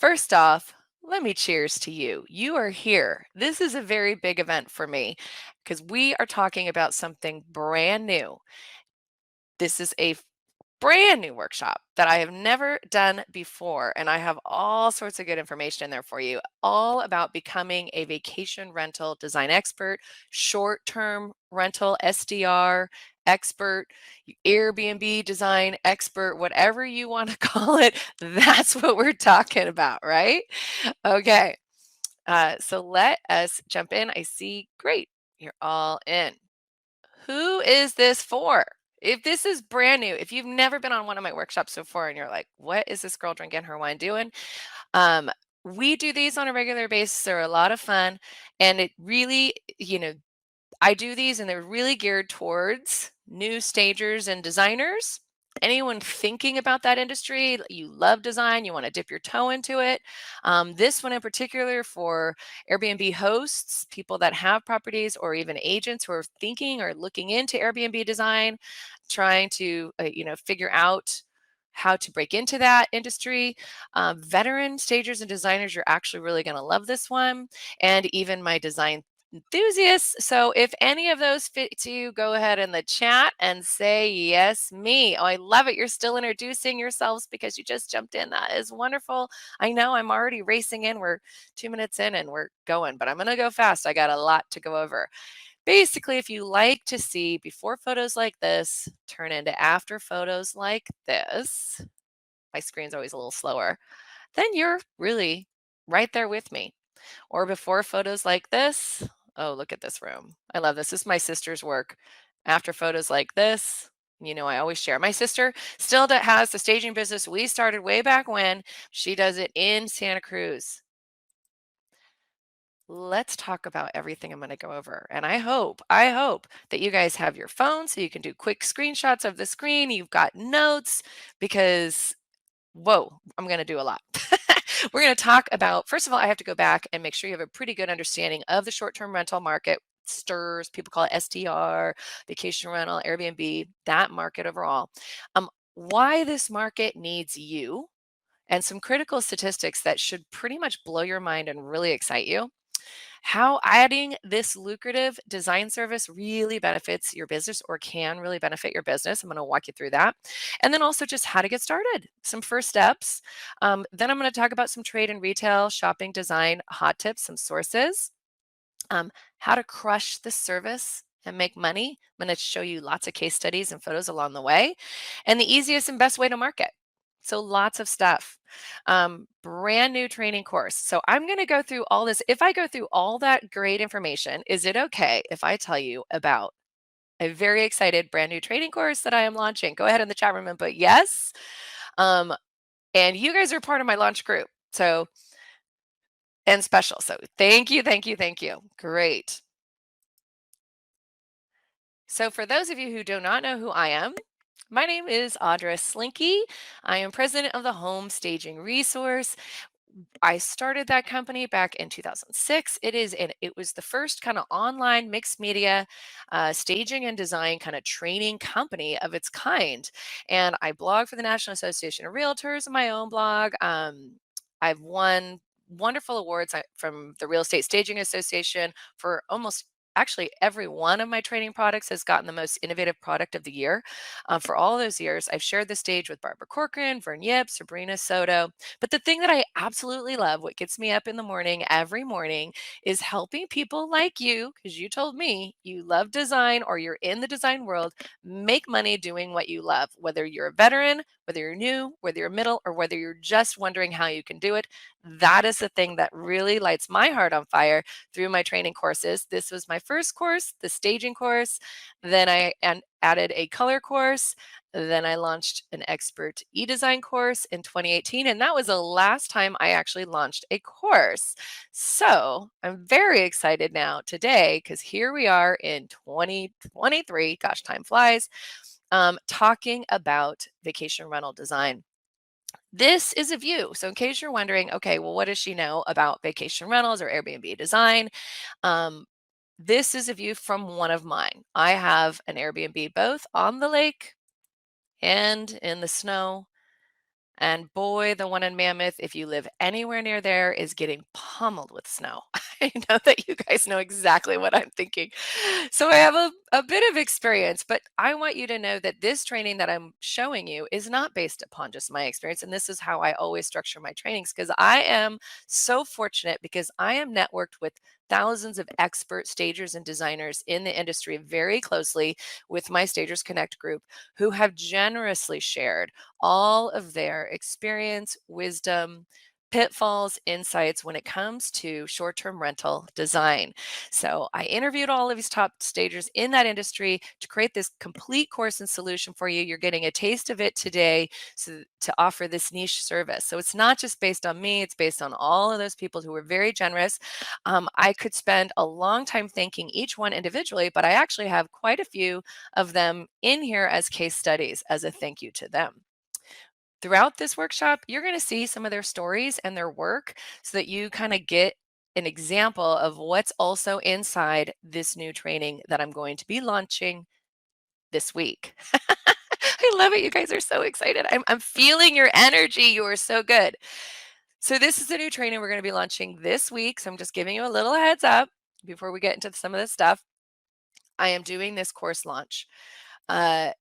First off, let me cheers to you. You are here. This is a very big event for me because we are talking about something brand new. This is a brand new workshop that I have never done before. And I have all sorts of good information in there for you, all about becoming a vacation rental design expert, short term rental SDR expert, Airbnb design expert, whatever you want to call it. That's what we're talking about, right? Okay. So let us jump in. I see. Great. You're all in. Who is this for? If this is brand new, if you've never been on one of my workshops before and you're like, what is this girl drinking her wine doing? Um, we do these on a regular basis. They're a lot of fun. And it really, I do these and they're really geared towards new stagers and designers. Anyone thinking about that industry, you love design, you want to dip your toe into it. This one in particular for Airbnb hosts, people that have properties, or even agents who are thinking or looking into Airbnb design, trying to figure out how to break into that industry. Veteran stagers and designers, you're actually really going to love this one, and even my design enthusiasts. So if any of those fit you, go ahead in the chat and say yes, me. Oh, I love it. You're still introducing yourselves because you just jumped in. That is wonderful. I know I'm already racing in. We're 2 minutes in and we're going, but I'm going to go fast. I got a lot to go over. Basically, if you like to see before photos like this turn into after photos like this, my screen's always a little slower, then you're really right there with me. Or before photos like this. Oh, look at this room. I love this. This is my sister's work. After photos like this, I always share. My sister still has the staging business we started way back when. She does it in Santa Cruz. Let's talk about everything I'm going to go over. And I hope that you guys have your phone so you can do quick screenshots of the screen. You've got notes because whoa, I'm going to do a lot. We're going to talk about, first of all, I have to go back and make sure you have a pretty good understanding of the short-term rental market, STRs, people call it STR, vacation rental, Airbnb, that market overall. Why this market needs you, and some critical statistics that should pretty much blow your mind and really excite you. How adding this lucrative design service really benefits your business or can really benefit your business. I'm going to walk you through that. And then also just how to get started, some first steps. Then I'm going to talk about some trade and retail, shopping, design, hot tips, some sources, how to crush the service and make money. I'm going to show you lots of case studies and photos along the way, and the easiest and best way to market. So lots of stuff. Brand new training course. So I'm going to go through all this. If I go through all that great information, is it okay if I tell you about a very excited brand new training course that I am launching? Go ahead in the chat room and put yes. And you guys are part of my launch group. So, and special. So thank you, thank you, thank you. Great. So for those of you who do not know who I am, my name is Audra Slinky. I am president of the Home Staging Resource. I started that company back in 2006. It was the first kind of online mixed media staging and design kind of training company of its kind. And I blog for the National Association of Realtors on my own blog. I've won wonderful awards from the Real Estate Staging Association for almost actually every one of my training products has gotten the most innovative product of the year. For all those years, I've shared the stage with Barbara Corcoran, Vern Yip, Sabrina Soto. But the thing that I absolutely love, what gets me up in the morning every morning, is helping people like you, because you told me you love design or you're in the design world, make money doing what you love, whether you're a veteran, whether you're new, whether you're middle, or whether you're just wondering how you can do it. That is the thing that really lights my heart on fire through my training courses. This was my first course, the staging course. Then I added a color course. Then I launched an expert e-design course in 2018. And that was the last time I actually launched a course. So I'm very excited now today because here we are in 2023. Gosh, time flies. Talking about vacation rental design. This is a view. So in case you're wondering, okay, well, what does she know about vacation rentals or Airbnb design? This is a view from one of mine. I have an Airbnb both on the lake and in the snow. And boy, the one in Mammoth, if you live anywhere near there, is getting pummeled with snow. I know that you guys know exactly what I'm thinking. So I have a bit of experience, but I want you to know that this training that I'm showing you is not based upon just my experience. And this is how I always structure my trainings because I am so fortunate because I am networked with thousands of expert stagers and designers in the industry very closely with my Stagers Connect group who have generously shared all of their experience, wisdom, pitfalls, insights when it comes to short term rental design. So, I interviewed all of these top stagers in that industry to create this complete course and solution for you. You're getting a taste of it today to offer this niche service. So, it's not just based on me, it's based on all of those people who were very generous. I could spend a long time thanking each one individually, but I actually have quite a few of them in here as case studies as a thank you to them. Throughout this workshop, you're going to see some of their stories and their work so that you kind of get an example of what's also inside this new training that I'm going to be launching this week. I love it. You guys are so excited. I'm feeling your energy. You are so good. So, this is a new training we're going to be launching this week. So, I'm just giving you a little heads up before we get into some of this stuff. I am doing this course launch. Uh,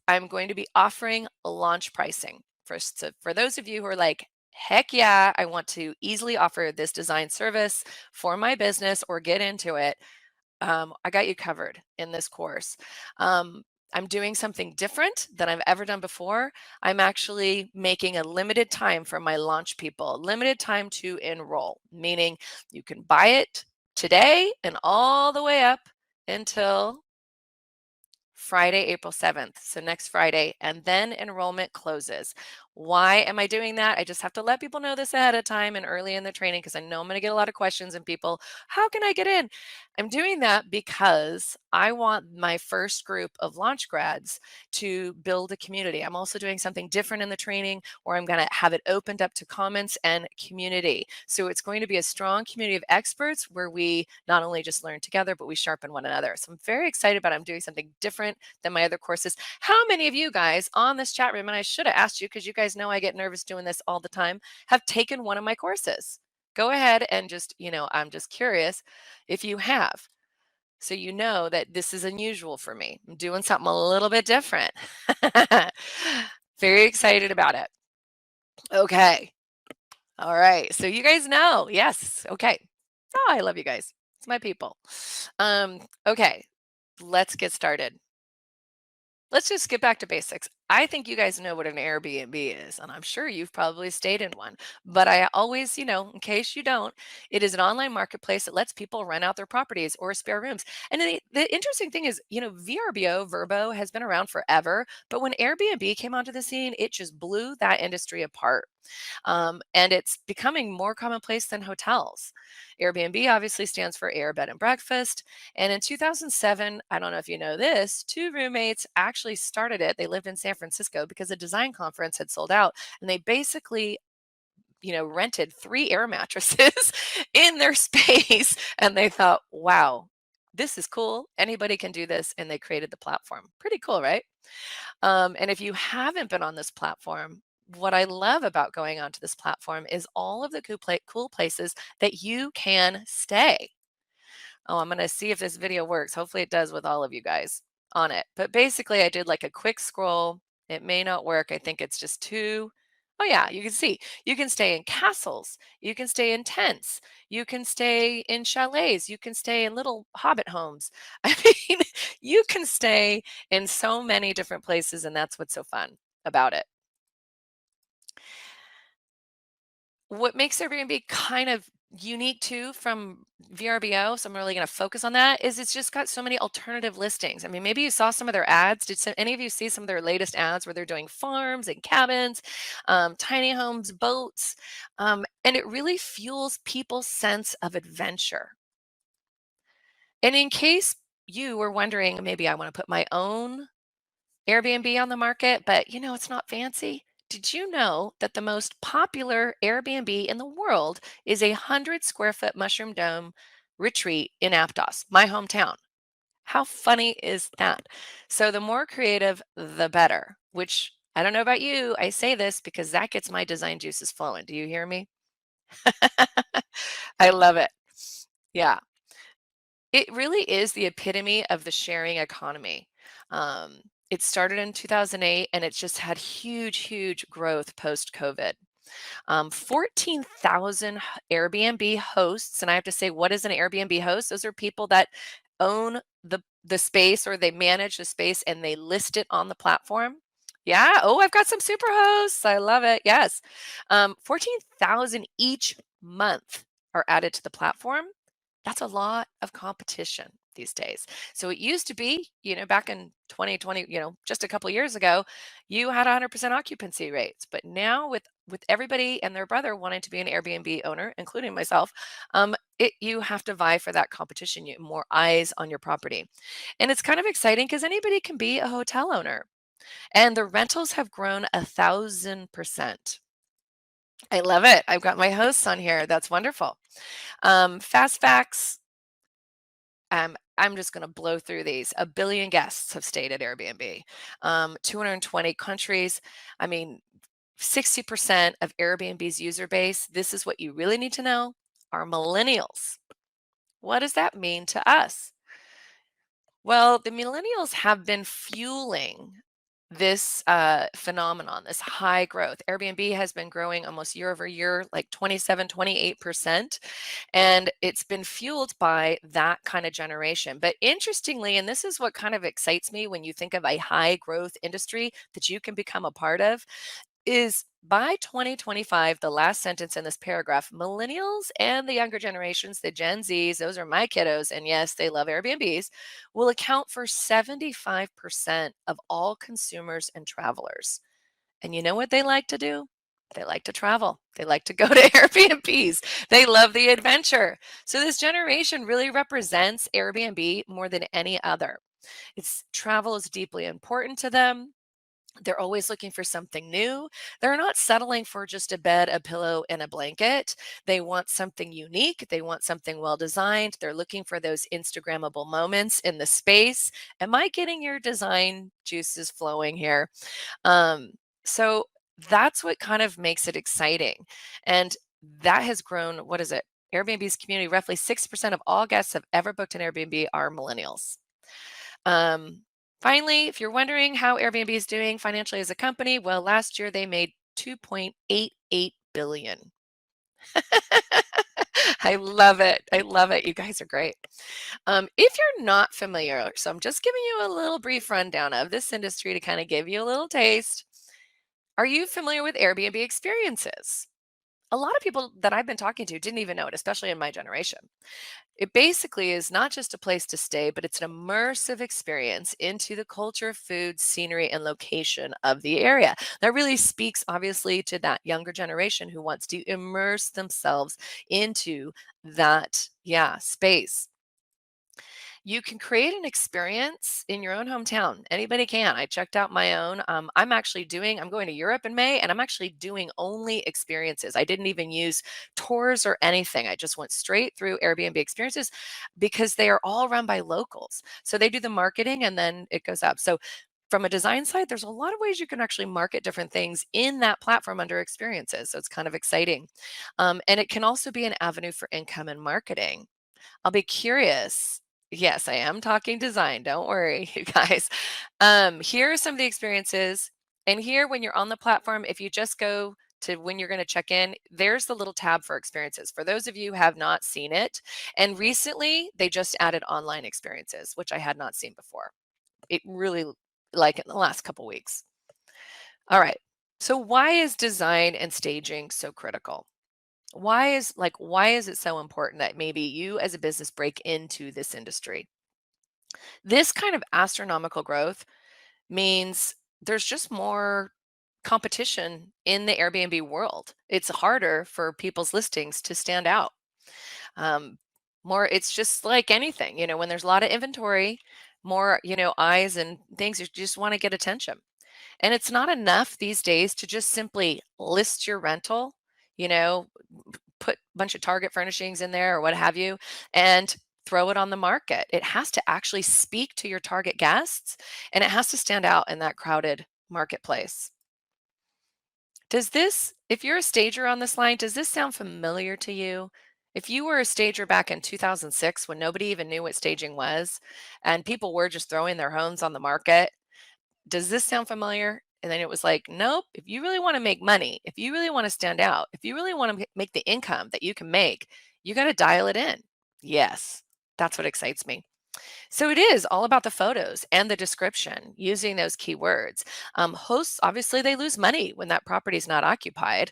I'm going to be offering launch pricing. So for those of you who are like, heck yeah, I want to easily offer this design service for my business or get into it, I got you covered in this course. I'm doing something different than I've ever done before. I'm actually making a limited time for my launch people, limited time to enroll, meaning you can buy it today and all the way up until Friday, April 7th. So next Friday, and then enrollment closes. Why am I doing that? I just have to let people know this ahead of time and early in the training because I know I'm going to get a lot of questions and people, how can I get in? I'm doing that because I want my first group of launch grads to build a community. I'm also doing something different in the training where I'm going to have it opened up to comments and community. So it's going to be a strong community of experts where we not only just learn together, but we sharpen one another. So I'm very excited about it. I'm doing something different than my other courses. How many of you guys on this chat room, and I should have asked you because you guys know I get nervous doing this all the time, have taken one of my courses? Go ahead and just, I'm just curious if you have. So you know that this is unusual for me. I'm doing something a little bit different. Very excited about it. Okay. All right. So you guys know. Yes. Okay. Oh, I love you guys. It's my people. Okay. Let's get started. Let's just get back to basics. I think you guys know what an Airbnb is, and I'm sure you've probably stayed in one. But I always, in case you don't, it is an online marketplace that lets people rent out their properties or spare rooms. And the interesting thing is, VRBO, Verbo has been around forever. But when Airbnb came onto the scene, it just blew that industry apart. And it's becoming more commonplace than hotels. Airbnb obviously stands for Air Bed and Breakfast. And in 2007, I don't know if you know this, two roommates actually started it. They lived in San Francisco because a design conference had sold out. And they basically rented three air mattresses in their space. And they thought, wow, this is cool. Anybody can do this. And they created the platform. Pretty cool, right? And if you haven't been on this platform, what I love about going onto this platform is all of the cool places that you can stay. Oh, I'm going to see if this video works. Hopefully it does with all of you guys on it. But basically, I did like a quick scroll. It may not work. I think it's just too. Oh, yeah, you can see. You can stay in castles. You can stay in tents. You can stay in chalets. You can stay in little hobbit homes. I mean, you can stay in so many different places, and that's what's so fun about it. What makes Airbnb kind of unique too from VRBO, so I'm really going to focus on that, is it's just got so many alternative listings. I mean, maybe you saw some of their ads. Any of you see some of their latest ads where they're doing farms and cabins, tiny homes, boats, and it really fuels people's sense of adventure. And in case you were wondering, maybe I want to put my own Airbnb on the market, but it's not fancy. Did you know that the most popular Airbnb in the world is a 100 square foot mushroom dome retreat in Aptos, my hometown? How funny is that? So the more creative, the better, which I don't know about you. I say this because that gets my design juices flowing. Do you hear me? I love it. Yeah. It really is the epitome of the sharing economy. It started in 2008 and it's just had huge, huge growth post COVID. 14,000 Airbnb hosts. And I have to say, what is an Airbnb host? Those are people that own the space or they manage the space and they list it on the platform. Yeah. Oh, I've got some super hosts. I love it. Yes. 14,000 each month are added to the platform. That's a lot of competition these days. So it used to be, back in 2020, just a couple years ago, you had 100% occupancy rates. But now with everybody and their brother wanting to be an Airbnb owner, including myself, you have to vie for that competition. You more eyes on your property, and it's kind of exciting because anybody can be a hotel owner, and the rentals have grown 1,000%. I love it. I've got my hosts on here. That's wonderful. Fast facts. I'm just going to blow through these. A billion guests have stayed at Airbnb. 220 countries. I mean, 60% of Airbnb's user base, this is what you really need to know, are millennials. What does that mean to us? Well, the millennials have been fueling this phenomenon, this high growth. Airbnb has been growing almost year over year, like 27, 28%. And it's been fueled by that kind of generation. But interestingly, and this is what kind of excites me when you think of a high growth industry that you can become a part of, is by 2025, the last sentence in this paragraph, millennials and the younger generations, the Gen Zs, those are my kiddos, and yes, they love Airbnbs, will account for 75% of all consumers and travelers. And you know what they like to do? They like to travel. They like to go to Airbnbs. They love the adventure. So this generation really represents Airbnb more than any other. It's travel is deeply important to them. They're always looking for something new. They're not settling for just a bed, a pillow, and a blanket. They want something unique. They want something well designed. They're looking for those Instagrammable moments in the space. Am I getting your design juices flowing here? Um, so that's what kind of makes it exciting. And that has grown, what is it? Airbnb's community, roughly 6% of all guests have ever booked an Airbnb are millennials. Um, Finally, if you're wondering how Airbnb is doing financially as a company, well, last year they made 2.88 billion. I love it. I love it. You guys are great. If you're not familiar, so I'm just giving you a little brief rundown of this industry to kind of give you a little taste. Are you familiar with Airbnb experiences? A lot of people that I've been talking to didn't even know it, especially in my generation. It basically is not just a place to stay, but it's an immersive experience into the culture, food, scenery, and location of the area. That really speaks, obviously, to that younger generation who wants to immerse themselves into that, yeah, space. You can create an experience in your own hometown. Anybody can. I checked out my own. I'm going to Europe in May, and I'm actually doing only experiences. I didn't even use tours or anything. I just went straight through Airbnb experiences because they are all run by locals. So they do the marketing and then it goes up. So from a design side, there's a lot of ways you can actually market different things in that platform under experiences. So it's kind of exciting. And it can also be an avenue for income and marketing. I'll be curious. Yes, I am talking design. Don't worry, you guys. Here are some of the experiences. And here, when you're on the platform, if you just go to when you're going to check in, there's the little tab for experiences. For those of you who have not seen it, and recently they just added online experiences, which I had not seen before. It really, like in the last couple weeks. All right. So why is design and staging so critical? Why is it so important that maybe you as a business break into this industry? This kind of astronomical growth means there's just more competition in the Airbnb world. It's harder for people's listings to stand out. Um, More, it's just like anything, when there's a lot of inventory, more, eyes and things, you just want to get attention. And it's not enough these days to just simply list your rental, you know, put a bunch of Target furnishings in there or what have you, and throw it on the market. It has to actually speak to your target guests and it has to stand out in that crowded marketplace. If you're a stager on this line, does this sound familiar to you? If you were a stager back in 2006 when nobody even knew what staging was and people were just throwing their homes on the market, does this sound familiar? And then it was like, nope, if you really want to make money, if you really want to stand out, if you really want to make the income that you can make, you got to dial it in. Yes, that's what excites me. So it is all about the photos and the description using those keywords. Hosts, obviously, they lose money when that property is not occupied.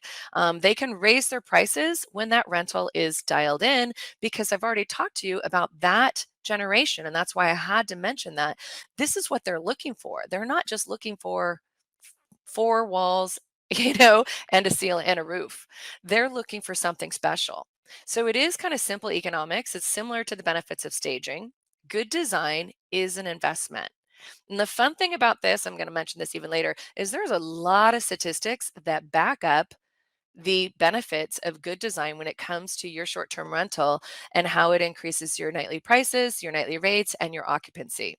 They can raise their prices when that rental is dialed in because I've already talked to you about that generation. And that's why I had to mention that this is what they're looking for. They're not just looking for four walls, and a ceiling and a roof. They're looking for something special. So it is kind of simple economics. It's similar to the benefits of staging. Good design is an investment. And the fun thing about this, I'm going to mention this even later, is there's a lot of statistics that back up the benefits of good design when it comes to your short term rental and how it increases your nightly prices, your nightly rates, and your occupancy.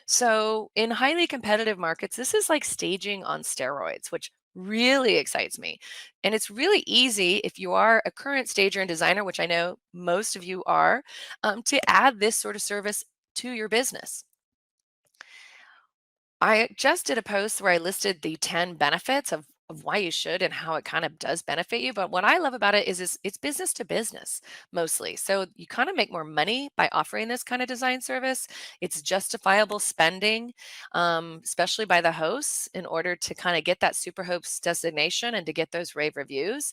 So, in highly competitive markets, this is like staging on steroids, which really excites me. And it's really easy if you are a current stager and designer, which I know most of you are, to add this sort of service to your business. I just did a post where I listed the 10 benefits of why you should and how it kind of does benefit you. But what I love about it is it's business to business mostly. So you kind of make more money by offering this kind of design service. It's justifiable spending, especially by the hosts in order to kind of get that super host designation and to get those rave reviews.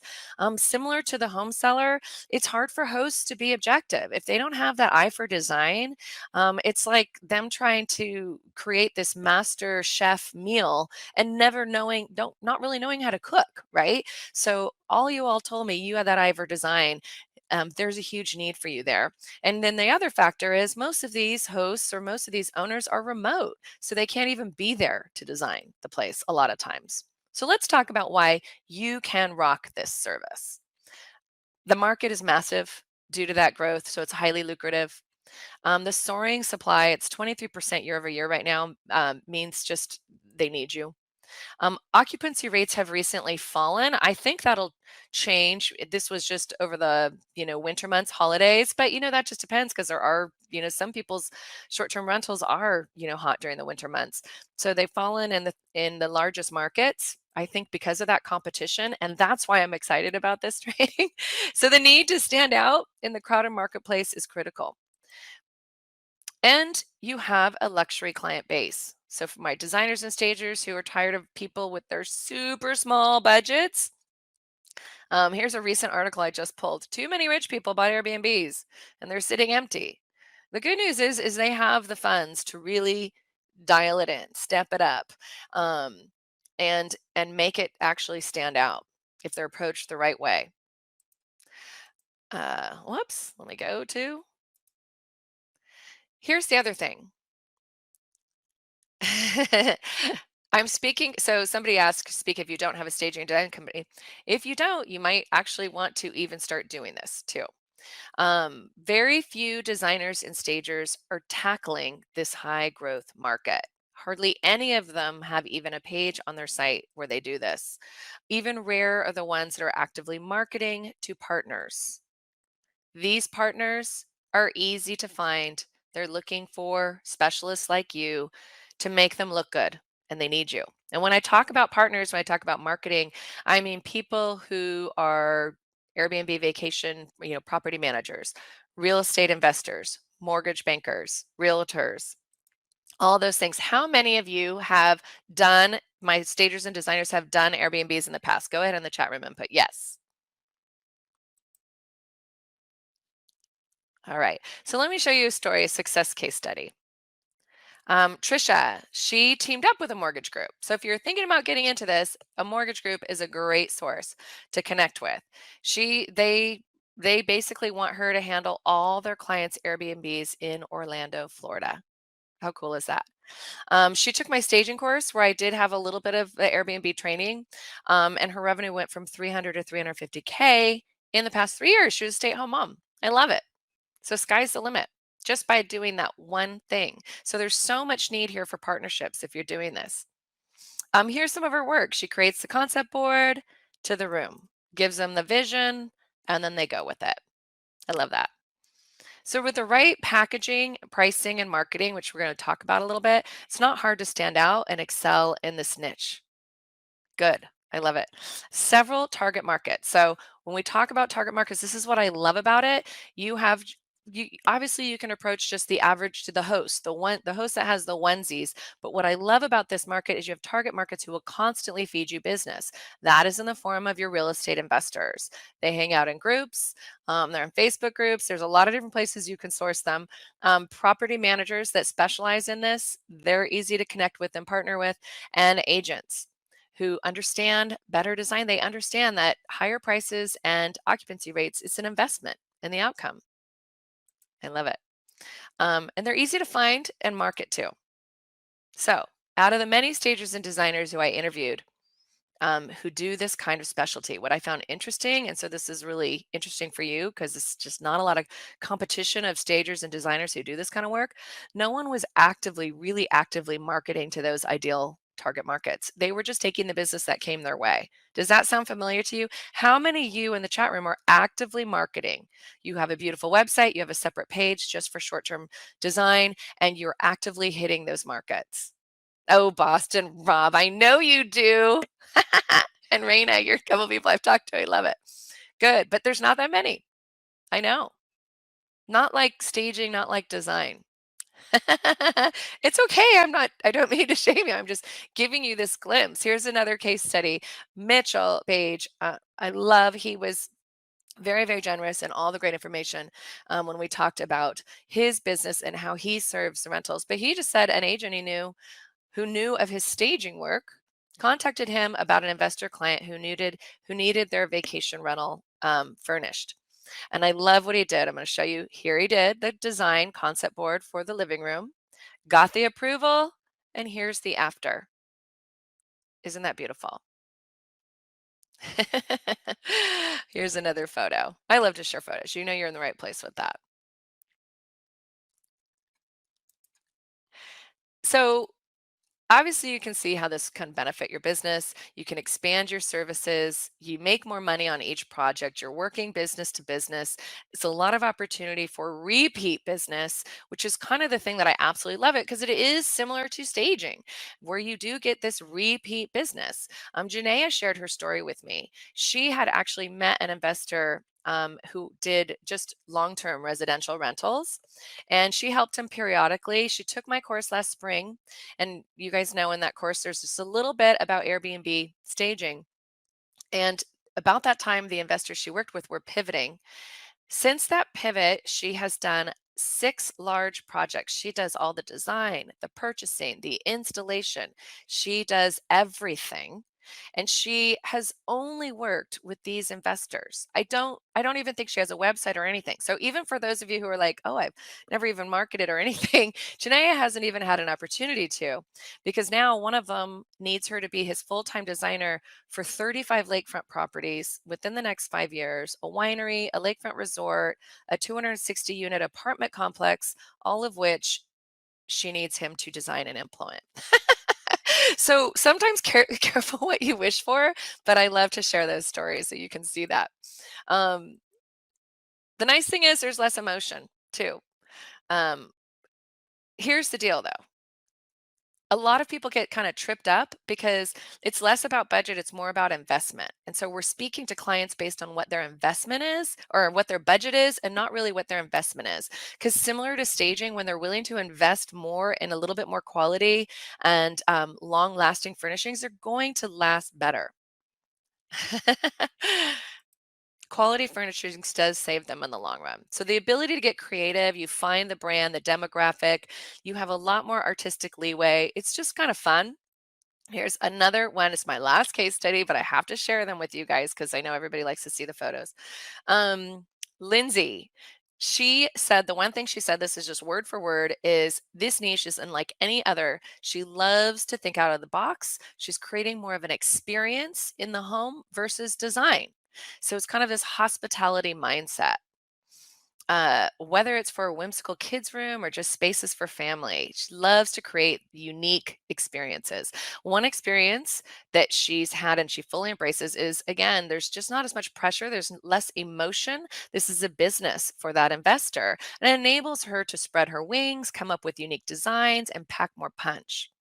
Similar to the home seller, it's hard for hosts to be objective. If they don't have that eye for design, it's like them trying to create this master chef meal and never knowing, don't not really knowing how to cook, right? So all you all told me you had that eye for design. There's a huge need for you there. And then the other factor is most of these hosts or most of these owners are remote, so they can't even be there to design the place a lot of times. So let's talk about why you can rock this service. The market is massive due to that growth, so it's highly lucrative. The soaring supply, it's 23% year over year right now, means just they need you. Occupancy rates have recently fallen. I think that'll change. This was just over the, winter months, holidays, but that just depends because there are, some people's short-term rentals are, hot during the winter months. So they've fallen in the largest markets. I think because of that competition, and that's why I'm excited about this training. So the need to stand out in the crowded marketplace is critical. And you have a luxury client base. So for my designers and stagers who are tired of people with their super small budgets, here's a recent article I just pulled. Too many rich people bought Airbnbs and they're sitting empty. The good news is they have the funds to really dial it in, step it up, um, and make it actually stand out if they're approached the right way. Whoops, let me go to. Here's the other thing. I'm speaking. So somebody asked, speak if you don't have a staging and design company. If you don't, you might actually want to even start doing this too. Very few designers and stagers are tackling this high growth market. Hardly any of them have even a page on their site where they do this. Even rare are the ones that are actively marketing to partners. These partners are easy to find. They're looking for specialists like you to make them look good, and they need you. And when I talk about partners, when I talk about marketing, I mean people who are Airbnb vacation, property managers, real estate investors, mortgage bankers, realtors, all those things. How many of you have done, my stagers and designers have done Airbnbs in the past? Go ahead in the chat room and put yes. All right. So let me show you a story, a success case study. Trisha, she teamed up with a mortgage group. So if you're thinking about getting into this, a mortgage group is a great source to connect with. They basically want her to handle all their clients' Airbnbs in Orlando, Florida. How cool is that? She took my staging course where I did have a little bit of the Airbnb training, and her revenue went from 300 to 350K in the past 3 years. She was a stay-at-home mom. I love it. So sky's the limit just by doing that one thing. So there's so much need here for partnerships if you're doing this. Here's some of her work. She creates the concept board. to the room, gives them the vision, and then they go with it. I love that. So, with the right packaging, pricing, and marketing, which we're going to talk about a little bit, it's not hard to stand out and excel in this niche. Good. I love it. Several target markets. So when we talk about target markets, this is what I love about it. You have you obviously you can approach just the average to the host, the host that has the onesies. But what I love about this market is you have target markets who will constantly feed you business. That is in the form of your real estate investors. They hang out in groups. They're in Facebook groups. There's a lot of different places you can source them. Property managers that specialize in this, they're easy to connect with and partner with, and agents who understand better design. They understand that higher prices and occupancy rates is an investment in the outcome. I love it. And they're easy to find and market to. So, out of the many stagers and designers who I interviewed, who do this kind of specialty. What I found interesting, and so this is really interesting for you because it's just not a lot of competition of stagers and designers who do this kind of work. No one was really actively marketing to those ideal target markets. They were just taking the business that came their way. Does that sound familiar to you? How many of you in the chat room are actively marketing? You have a beautiful website, you have a separate page just for short term design, and you're actively hitting those markets. Oh, Boston Rob, I know you do. And Raina, you're a couple people I've talked to. I love it. Good, but there's not that many. I know. Not like staging, not like design. It's okay. I don't mean to shame you. I'm just giving you this glimpse. Here's another case study. Mitchell Page. I love, he was very, very generous and all the great information when we talked about his business and how he serves the rentals. But he just said an agent he knew who knew of his staging work contacted him about an investor client who needed their vacation rental furnished. And I love what he did. I'm going to show you. Here he did the design concept board for the living room, got the approval, and here's the after. Isn't that beautiful? Here's another photo. I love to share photos. You know you're in the right place with that. So obviously, you can see how this can benefit your business. You can expand your services. You make more money on each project. You're working business to business. It's a lot of opportunity for repeat business, which is kind of the thing that I absolutely love it because it is similar to staging, where you do get this repeat business. Janaea shared her story with me. She had actually met an investor who did just long-term residential rentals, and she helped him periodically. She took my course last spring, and you guys know in that course, there's just a little bit about Airbnb staging. And about that time, the investors she worked with were pivoting. Since that pivot, she has done 6 large projects. She does all the design, the purchasing, the installation. She does everything. And she has only worked with these investors. I don't even think she has a website or anything. So even for those of you who are like, "Oh, I've never even marketed or anything," Janaea hasn't even had an opportunity to, because now one of them needs her to be his full-time designer for 35 lakefront properties within the next 5 years, a winery, a lakefront resort, a 260 unit apartment complex, all of which she needs him to design and implement. So sometimes careful what you wish for, but I love to share those stories so you can see that. Um, the nice thing is there's less emotion too. Um, here's the deal though. A lot of people get kind of tripped up because it's less about budget, it's more about investment. And so we're speaking to clients based on what their investment is or what their budget is and not really what their investment is. Because similar to staging, when they're willing to invest more in a little bit more quality and long lasting furnishings, they're going to last better. Quality furnishings does save them in the long run. So the ability to get creative, you find the brand, the demographic, you have a lot more artistic leeway. It's just kind of fun. Here's another one. It's my last case study, but I have to share them with you guys because I know everybody likes to see the photos. Um, Lindsay, she said the one thing she said, this is just word for word, is this niche is unlike any other. She loves to think out of the box. She's creating more of an experience in the home versus design. So it's kind of this hospitality mindset. Whether it's for a whimsical kids room or just spaces for family, she loves to create unique experiences. One experience that she's had and she fully embraces is, again, there's just not as much pressure, there's less emotion. This is a business for that investor, and it enables her to spread her wings, come up with unique designs, and pack more punch.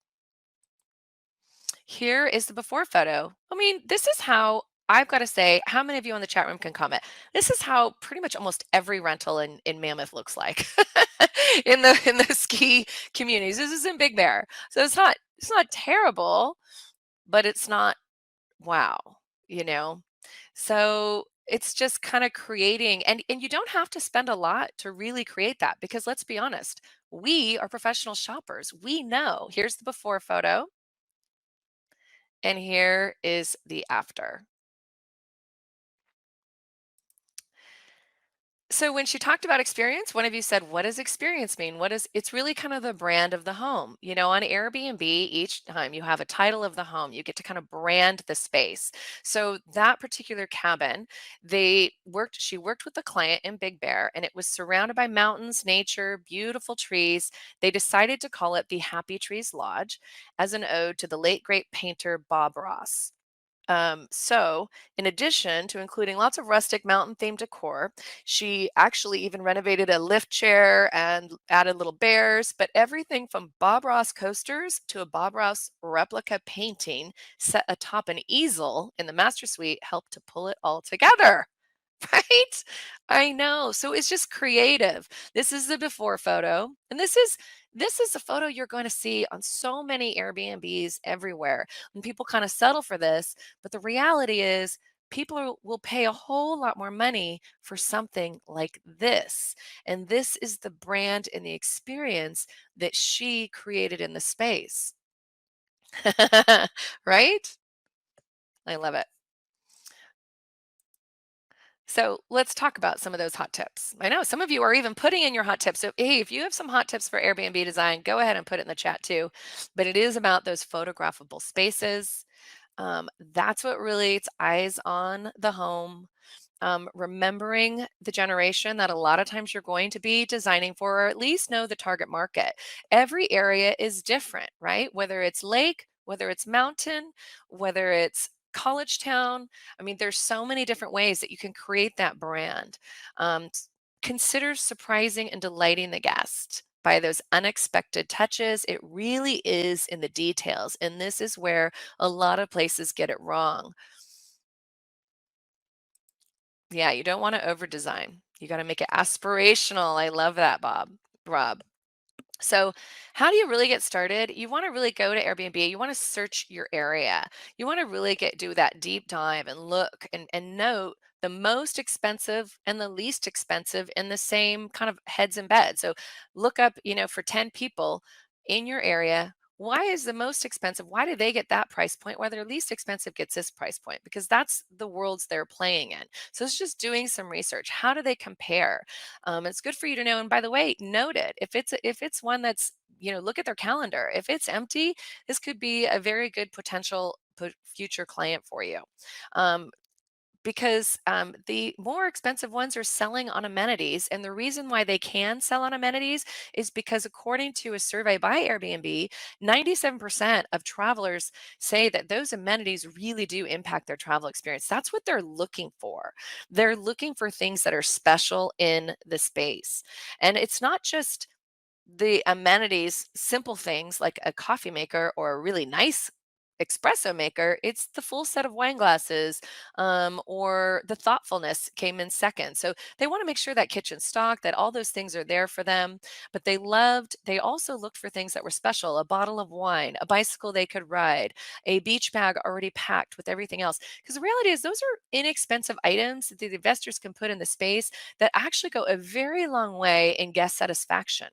Here is the before photo. I mean, this is how, I've got to say, how many of you on the chat room can comment? This is how pretty much almost every rental in Mammoth looks like in the ski communities. This is in Big Bear. So it's not terrible, but it's not wow, you know. So it's just kind of creating, and you don't have to spend a lot to really create that, because let's be honest, we are professional shoppers. We know. Here's the before photo. And here is the after. So when she talked about experience, one of you said, "What does experience mean?" What is it's really kind of the brand of the home. On Airbnb, each time you have a title of the home, you get to kind of brand the space. So that particular cabin, she worked with the client in Big Bear, and it was surrounded by mountains, nature, beautiful trees. They decided to call it the Happy Trees Lodge as an ode to the late great painter Bob Ross. So, in addition to including lots of rustic mountain themed decor, she actually even renovated a lift chair and added little bears. But everything from Bob Ross coasters to a Bob Ross replica painting set atop an easel in the master suite helped to pull it all together. Right? I know. So it's just creative. This is the before photo. And this is a photo you're going to see on so many Airbnbs everywhere. And people kind of settle for this, but the reality is people will pay a whole lot more money for something like this. And this is the brand and the experience that she created in the space. Right? I love it. So let's talk about some of those hot tips. I know some of you are even putting in your hot tips. So, hey, if you have some hot tips for Airbnb design, go ahead and put it in the chat too. But it is about those photographable spaces. That's what really, it's eyes on the home. Remembering the generation that a lot of times you're going to be designing for, or at least know the target market. Every area is different, right? Whether it's lake, whether it's mountain, whether it's college town. I mean, there's so many different ways that you can create that brand. Consider surprising and delighting the guest by those unexpected touches. It really is in the details. And this is where a lot of places get it wrong. Yeah, you don't wanna over-design. You gotta make it aspirational. I love that, Rob. So, how do you really get started? You want to really go to Airbnb. You want to search your area. You want to really do that deep dive and look and note the most expensive and the least expensive in the same kind of heads and beds. So, look up, for 10 people in your area. Why is the most expensive? Why do they get that price point? Why their least expensive gets this price point? Because that's the worlds they're playing in. So it's just doing some research. How do they compare? It's good for you to know. And by the way, note it. If it's one that's, look at their calendar. If it's empty, this could be a very good potential future client for you. Um, because the more expensive ones are selling on amenities. And the reason why they can sell on amenities is because, according to a survey by Airbnb, 97% of travelers say that those amenities really do impact their travel experience. That's what they're looking for. They're looking for things that are special in the space. And it's not just the amenities, simple things like a coffee maker or a really nice espresso maker. It's the full set of wine glasses, or the thoughtfulness came in second. So they want to make sure that kitchen stock, that all those things are there for them. But they also looked for things that were special: a bottle of wine, a bicycle they could ride, a beach bag already packed with everything else. Because the reality is, those are inexpensive items that the investors can put in the space that actually go a very long way in guest satisfaction.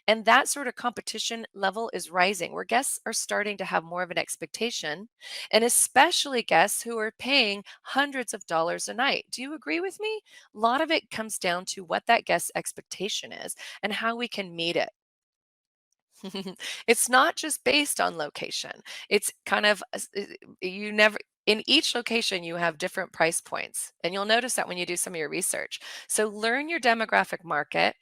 And that sort of competition level is rising, where guests are starting to have more of an expectation, and especially guests who are paying hundreds of dollars a night. Do you agree with me? A lot of it comes down to what that guest expectation is and how we can meet it. It's not just based on location. It's kind of you never. In each location, you have different price points, and you'll notice that when you do some of your research. So learn your demographic market,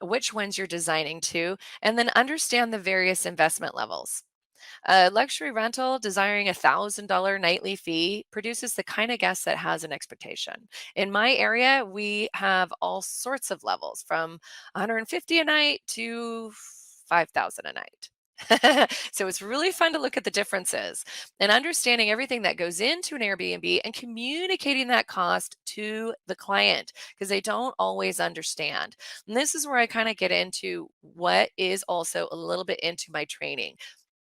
which ones you're designing to, and then understand the various investment levels. A luxury rental desiring $1,000 nightly fee produces the kind of guest that has an expectation. In my area, we have all sorts of levels from 150 a night to 5,000 a night. So it's really fun to look at the differences and understanding everything that goes into an Airbnb and communicating that cost to the client because they don't always understand. And this is where I kind of get into what is also a little bit into my training.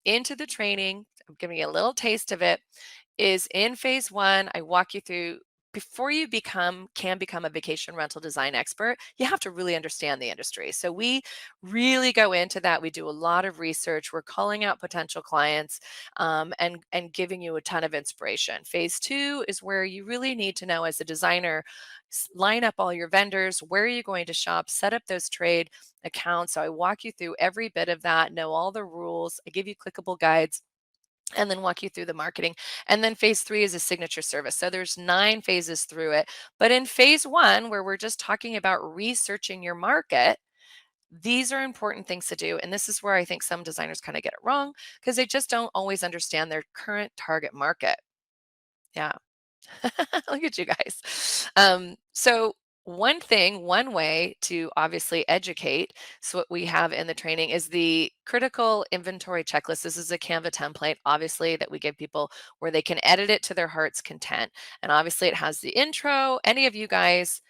Into the training, I'm giving you a little taste of it, is in phase one, I walk you through before you can become a vacation rental design expert, you have to really understand the industry. So we really go into that. We do a lot of research. We're calling out potential clients and giving you a ton of inspiration. Phase two is where you really need to know as a designer, line up all your vendors, where are you going to shop, set up those trade accounts. So I walk you through every bit of that, know all the rules. I give you clickable guides and then walk you through the marketing. And then phase three is a signature service. So there's 9 phases through it. But in phase one, where we're just talking about researching your market, these are important things to do. And this is where I think some designers kind of get it wrong because they just don't always understand their current target market. Yeah. Look at you guys. So one way to obviously educate, so what we have in the training is the critical inventory checklist. This is a Canva template, obviously, that we give people where they can edit it to their heart's content. And obviously it has the intro. Any of you guys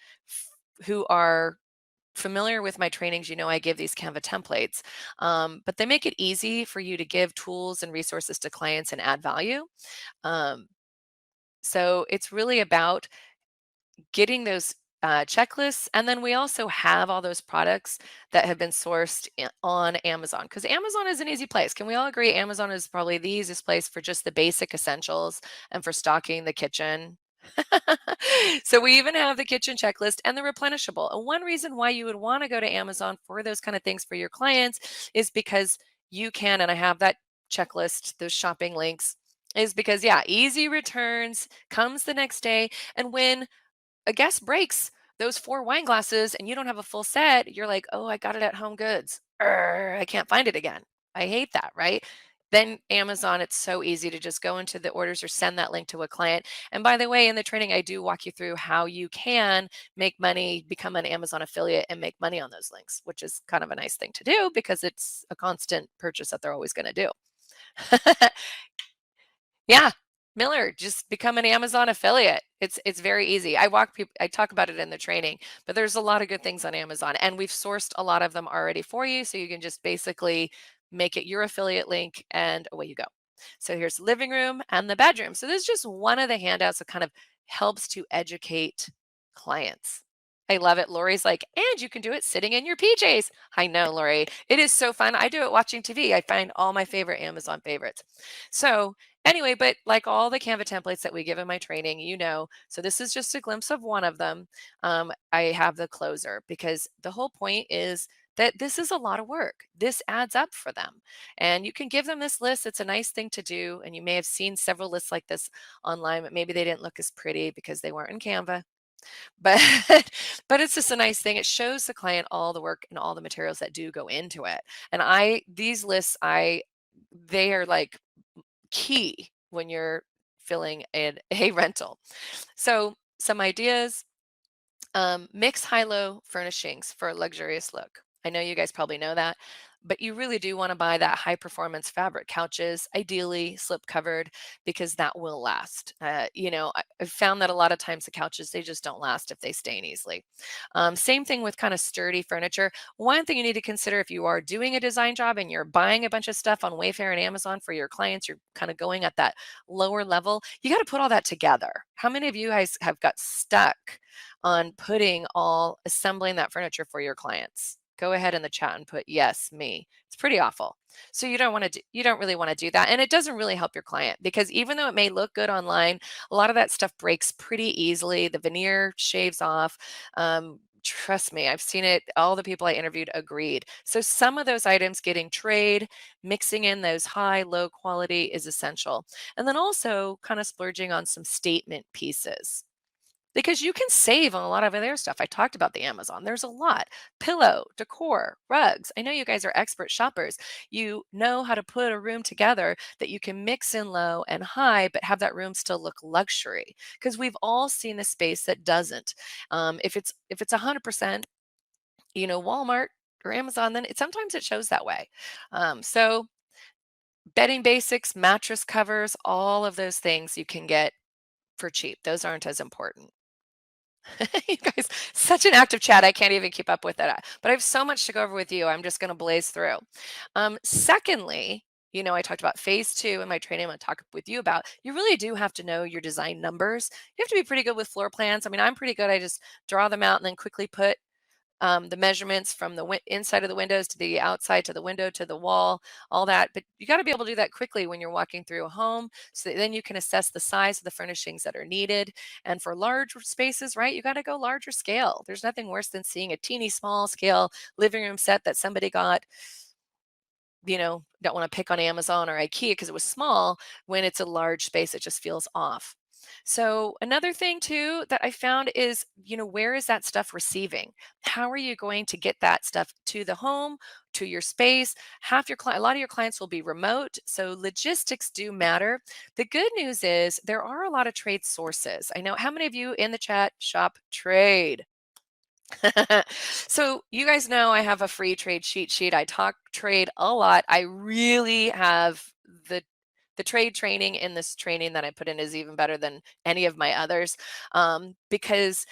who are familiar with my trainings, you know I give these Canva templates, but they make it easy for you to give tools and resources to clients and add value. Um, so it's really about getting those checklists. And then we also have all those products that have been sourced on Amazon because Amazon is an easy place. Can we all agree Amazon is probably the easiest place for just the basic essentials and for stocking the kitchen? So we even have the kitchen checklist and the replenishable. And one reason why you would want to go to Amazon for those kind of things for your clients is because you can, and I have that checklist, those shopping links, is because, yeah, easy returns comes the next day. And when a guest breaks those 4 wine glasses and you don't have a full set, you're like, "Oh, I got it at Home Goods. I can't find it again." I hate that, right? Then Amazon, it's so easy to just go into the orders or send that link to a client. And by the way, in the training, I do walk you through how you can make money, become an Amazon affiliate, and make money on those links, which is kind of a nice thing to do because it's a constant purchase that they're always going to do. Yeah, Miller, just become an Amazon affiliate. It's very easy. I talk about it in the training, but there's a lot of good things on Amazon and we've sourced a lot of them already for you so you can just basically make it your affiliate link and away you go. So here's the living room and the bedroom. So this is just one of the handouts that kind of helps to educate clients. I love it. Lori's like, and you can do it sitting in your PJs. I know, Lori. It is so fun. I do it watching TV. I find all my favorite Amazon favorites. So anyway, but like all the Canva templates that we give in my training, so this is just a glimpse of one of them. I have the closer because the whole point is that this is a lot of work. This adds up for them. And you can give them this list. It's a nice thing to do. And you may have seen several lists like this online, but maybe they didn't look as pretty because they weren't in Canva. But but it's just a nice thing. It shows the client all the work and all the materials that do go into it. And these lists, they are like key when you're filling a rental. So some ideas, mix high-low furnishings for a luxurious look. I know you guys probably know that, but you really do want to buy that high performance fabric couches, ideally slip covered, because that will last. I've found that a lot of times the couches, they just don't last if they stain easily. Same thing with kind of sturdy furniture. One thing you need to consider if you are doing a design job and you're buying a bunch of stuff on Wayfair and Amazon for your clients, you're kind of going at that lower level. You got to put all that together. How many of you guys have got stuck on assembling that furniture for your clients? Go ahead in the chat and put yes, me. It's pretty awful. So you don't really want to do that. And it doesn't really help your client because even though it may look good online, a lot of that stuff breaks pretty easily. The veneer shaves off. Trust me, I've seen it. All the people I interviewed agreed. So some of those items getting trade, mixing in those high, low quality is essential. And then also kind of splurging on some statement pieces. Because you can save on a lot of other stuff. I talked about the Amazon. There's a lot. Pillow, decor, rugs. I know you guys are expert shoppers. You know how to put a room together that you can mix in low and high, but have that room still look luxury. Because we've all seen a space that doesn't. If it's 100%, Walmart or Amazon, then sometimes it shows that way. So bedding basics, mattress covers, all of those things you can get for cheap. Those aren't as important. You guys, such an active chat. I can't even keep up with it. But I have so much to go over with you. I'm just going to blaze through. Secondly, I talked about phase two in my training. I'm going to talk with you about. You really do have to know your design numbers. You have to be pretty good with floor plans. I mean, I'm pretty good. I just draw them out and then quickly put the measurements from the inside of the windows to the outside to the window to the wall, all that. But you got to be able to do that quickly when you're walking through a home, so that then you can assess the size of the furnishings that are needed. And for large spaces, right, you got to go larger scale. There's nothing worse than seeing a teeny small scale living room set that somebody got, don't want to pick on Amazon or IKEA because it was small. When it's a large space, it just feels off. So another thing too that I found is, where is that stuff receiving? How are you going to get that stuff to the home, to your space? A lot of your clients will be remote, so logistics do matter. The good news is there are a lot of trade sources. I know how many of you in the chat shop trade. So you guys know I have a free trade cheat sheet. I talk trade a lot. I really have the the trade training in this training that I put in is even better than any of my others, because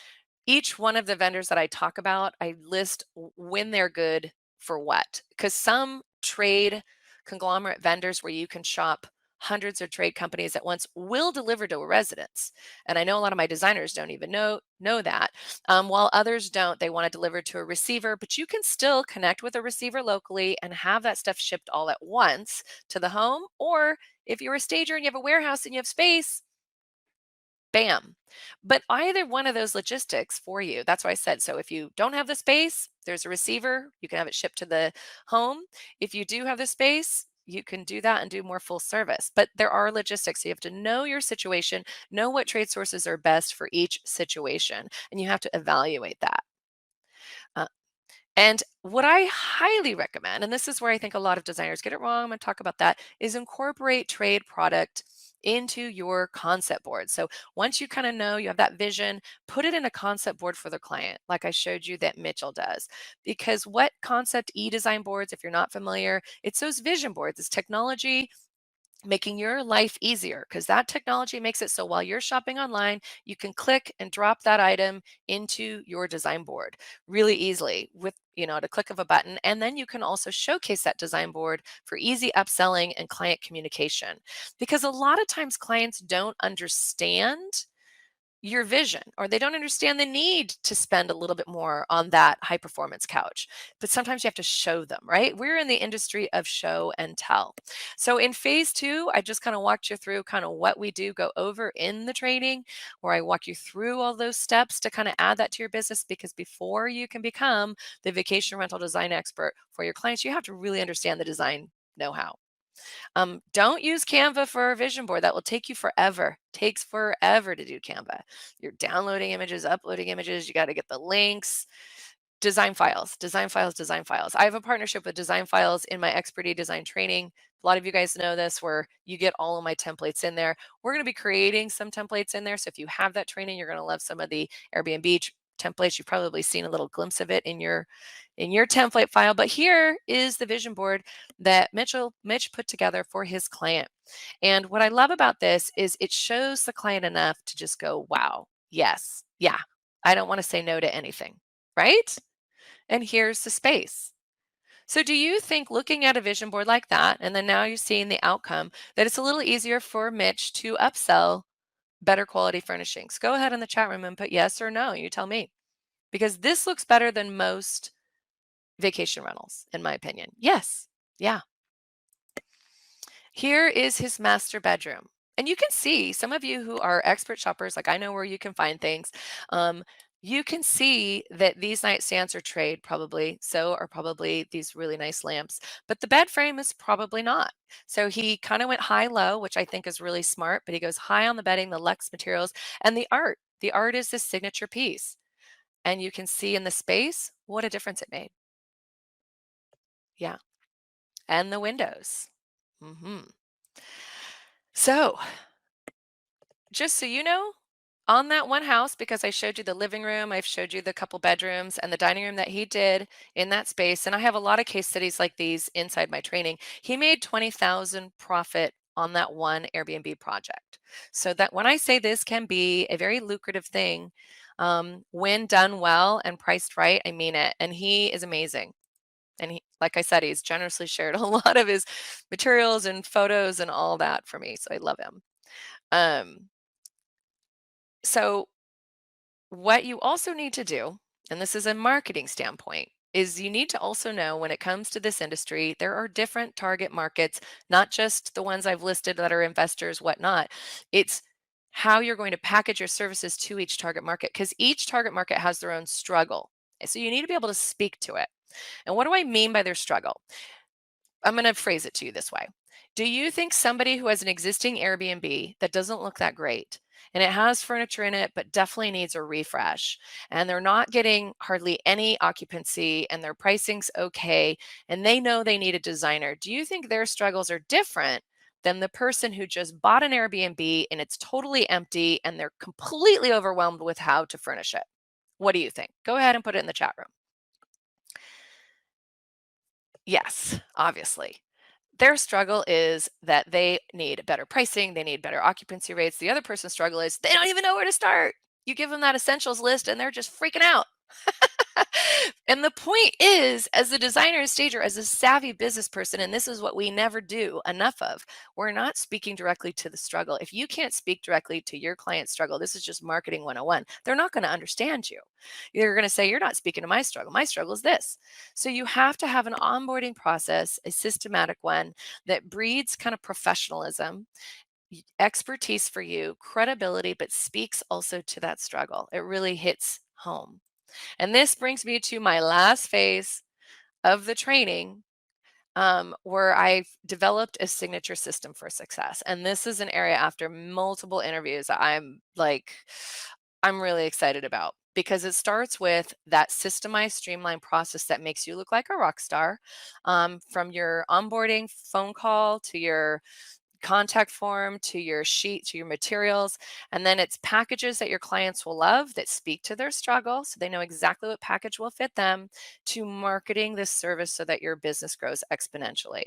each one of the vendors that I talk about, I list when they're good for what. Because some trade conglomerate vendors where you can shop hundreds of trade companies at once will deliver to a residence. And I know a lot of my designers don't even know that. While others don't, they want to deliver to a receiver, but you can still connect with a receiver locally and have that stuff shipped all at once to the home. Or if you're a stager and you have a warehouse and you have space, bam. But either one of those logistics for you, that's why I said, so if you don't have the space, there's a receiver, you can have it shipped to the home. If you do have the space, you can do that and do more full service. But there are logistics. So you have to know your situation, know what trade sources are best for each situation, and you have to evaluate that. Uh, and what I highly recommend, and this is where I think a lot of designers get it wrong, I'm going to talk about that, is incorporate trade product into your concept board. So once you kind of know you have that vision, put it in a concept board for the client, like I showed you that Mitchell does. Because what concept e-design boards, if you're not familiar, it's those vision boards, it's technology making your life easier, because that technology makes it so while you're shopping online, you can click and drop that item into your design board really easily with, at a click of a button. And then you can also showcase that design board for easy upselling and client communication. Because a lot of times clients don't understand your vision, or they don't understand the need to spend a little bit more on that high performance couch. But sometimes you have to show them, right? We're in the industry of show and tell. So in phase two, I just kind of walked you through kind of what we do go over in the training, where I walk you through all those steps to kind of add that to your business. Because before you can become the vacation rental design expert for your clients, you have to really understand the design know-how. Don't use Canva for a vision board. That will take you forever. Takes forever to do Canva. You're downloading images, uploading images. You got to get the links. Design files, design files, design files. I have a partnership with Design Files in my Expertise Design training. A lot of you guys know this, where you get all of my templates in there. We're going to be creating some templates in there. So if you have that training, you're going to love some of the Airbnb templates. You've probably seen a little glimpse of it in your template file. But here is the vision board that Mitch put together for his client. And what I love about this is it shows the client enough to just go, wow, yes, yeah, I don't want to say no to anything, right? And here's the space. So do you think, looking at a vision board like that, and then now you're seeing the outcome, that it's a little easier for Mitch to upsell better quality furnishings? Go ahead in the chat room and put yes or no. You tell me. Because this looks better than most vacation rentals, in my opinion. Yes. Yeah. Here is his master bedroom. And you can see, some of you who are expert shoppers, like I know where you can find things. You can see that these nightstands are trade probably, so are probably these really nice lamps, but the bed frame is probably not. So he kind of went high low, which I think is really smart, but he goes high on the bedding, the luxe materials, and the art. The art is the signature piece. And you can see in the space what a difference it made. Yeah. And the windows. hmm So just so you know, on that one house, because I showed you the living room, I've showed you the couple bedrooms and the dining room that he did in that space, and I have a lot of case studies like these inside my training. He made 20,000 profit on that one Airbnb project. So that when I say this can be a very lucrative thing, when done well and priced right, I mean it. And he is amazing. And he, like I said, he's generously shared a lot of his materials and photos and all that for me. So I love him. Um, so what you also need to do, and this is a marketing standpoint, is you need to also know when it comes to this industry, there are different target markets, not just the ones I've listed that are investors, whatnot. It's how you're going to package your services to each target market because each target market has their own struggle. So you need to be able to speak to it. And what do I mean by their struggle? I'm going to phrase it to you this way. Do you think somebody who has an existing Airbnb that doesn't look that great and it has furniture in it, but definitely needs a refresh, and they're not getting hardly any occupancy and their pricing's okay, and they know they need a designer, do you think their struggles are different than the person who just bought an Airbnb and it's totally empty and they're completely overwhelmed with how to furnish it? What do you think? Go ahead and put it in the chat room. Yes, obviously. Their struggle is that they need better pricing, they need better occupancy rates. The other person's struggle is they don't even know where to start. You give them that essentials list and they're just freaking out. And the point is, as a designer and stager, as a savvy business person, and this is what we never do enough of, we're not speaking directly to the struggle. If you can't speak directly to your client's struggle, this is just marketing 101. They're not going to understand you. You're going to say, you're not speaking to my struggle. My struggle is this. So you have to have an onboarding process, a systematic one that breeds kind of professionalism, expertise for you, credibility, but speaks also to that struggle. It really hits home. And this brings me to my last phase of the training, where I've developed a signature system for success. And this is an area after multiple interviews I'm really excited about because it starts with that systemized, streamlined process that makes you look like a rock star, from your onboarding phone call to your contact form to your sheet to your materials, and then it's packages that your clients will love that speak to their struggle so they know exactly what package will fit them, to marketing this service so that your business grows exponentially.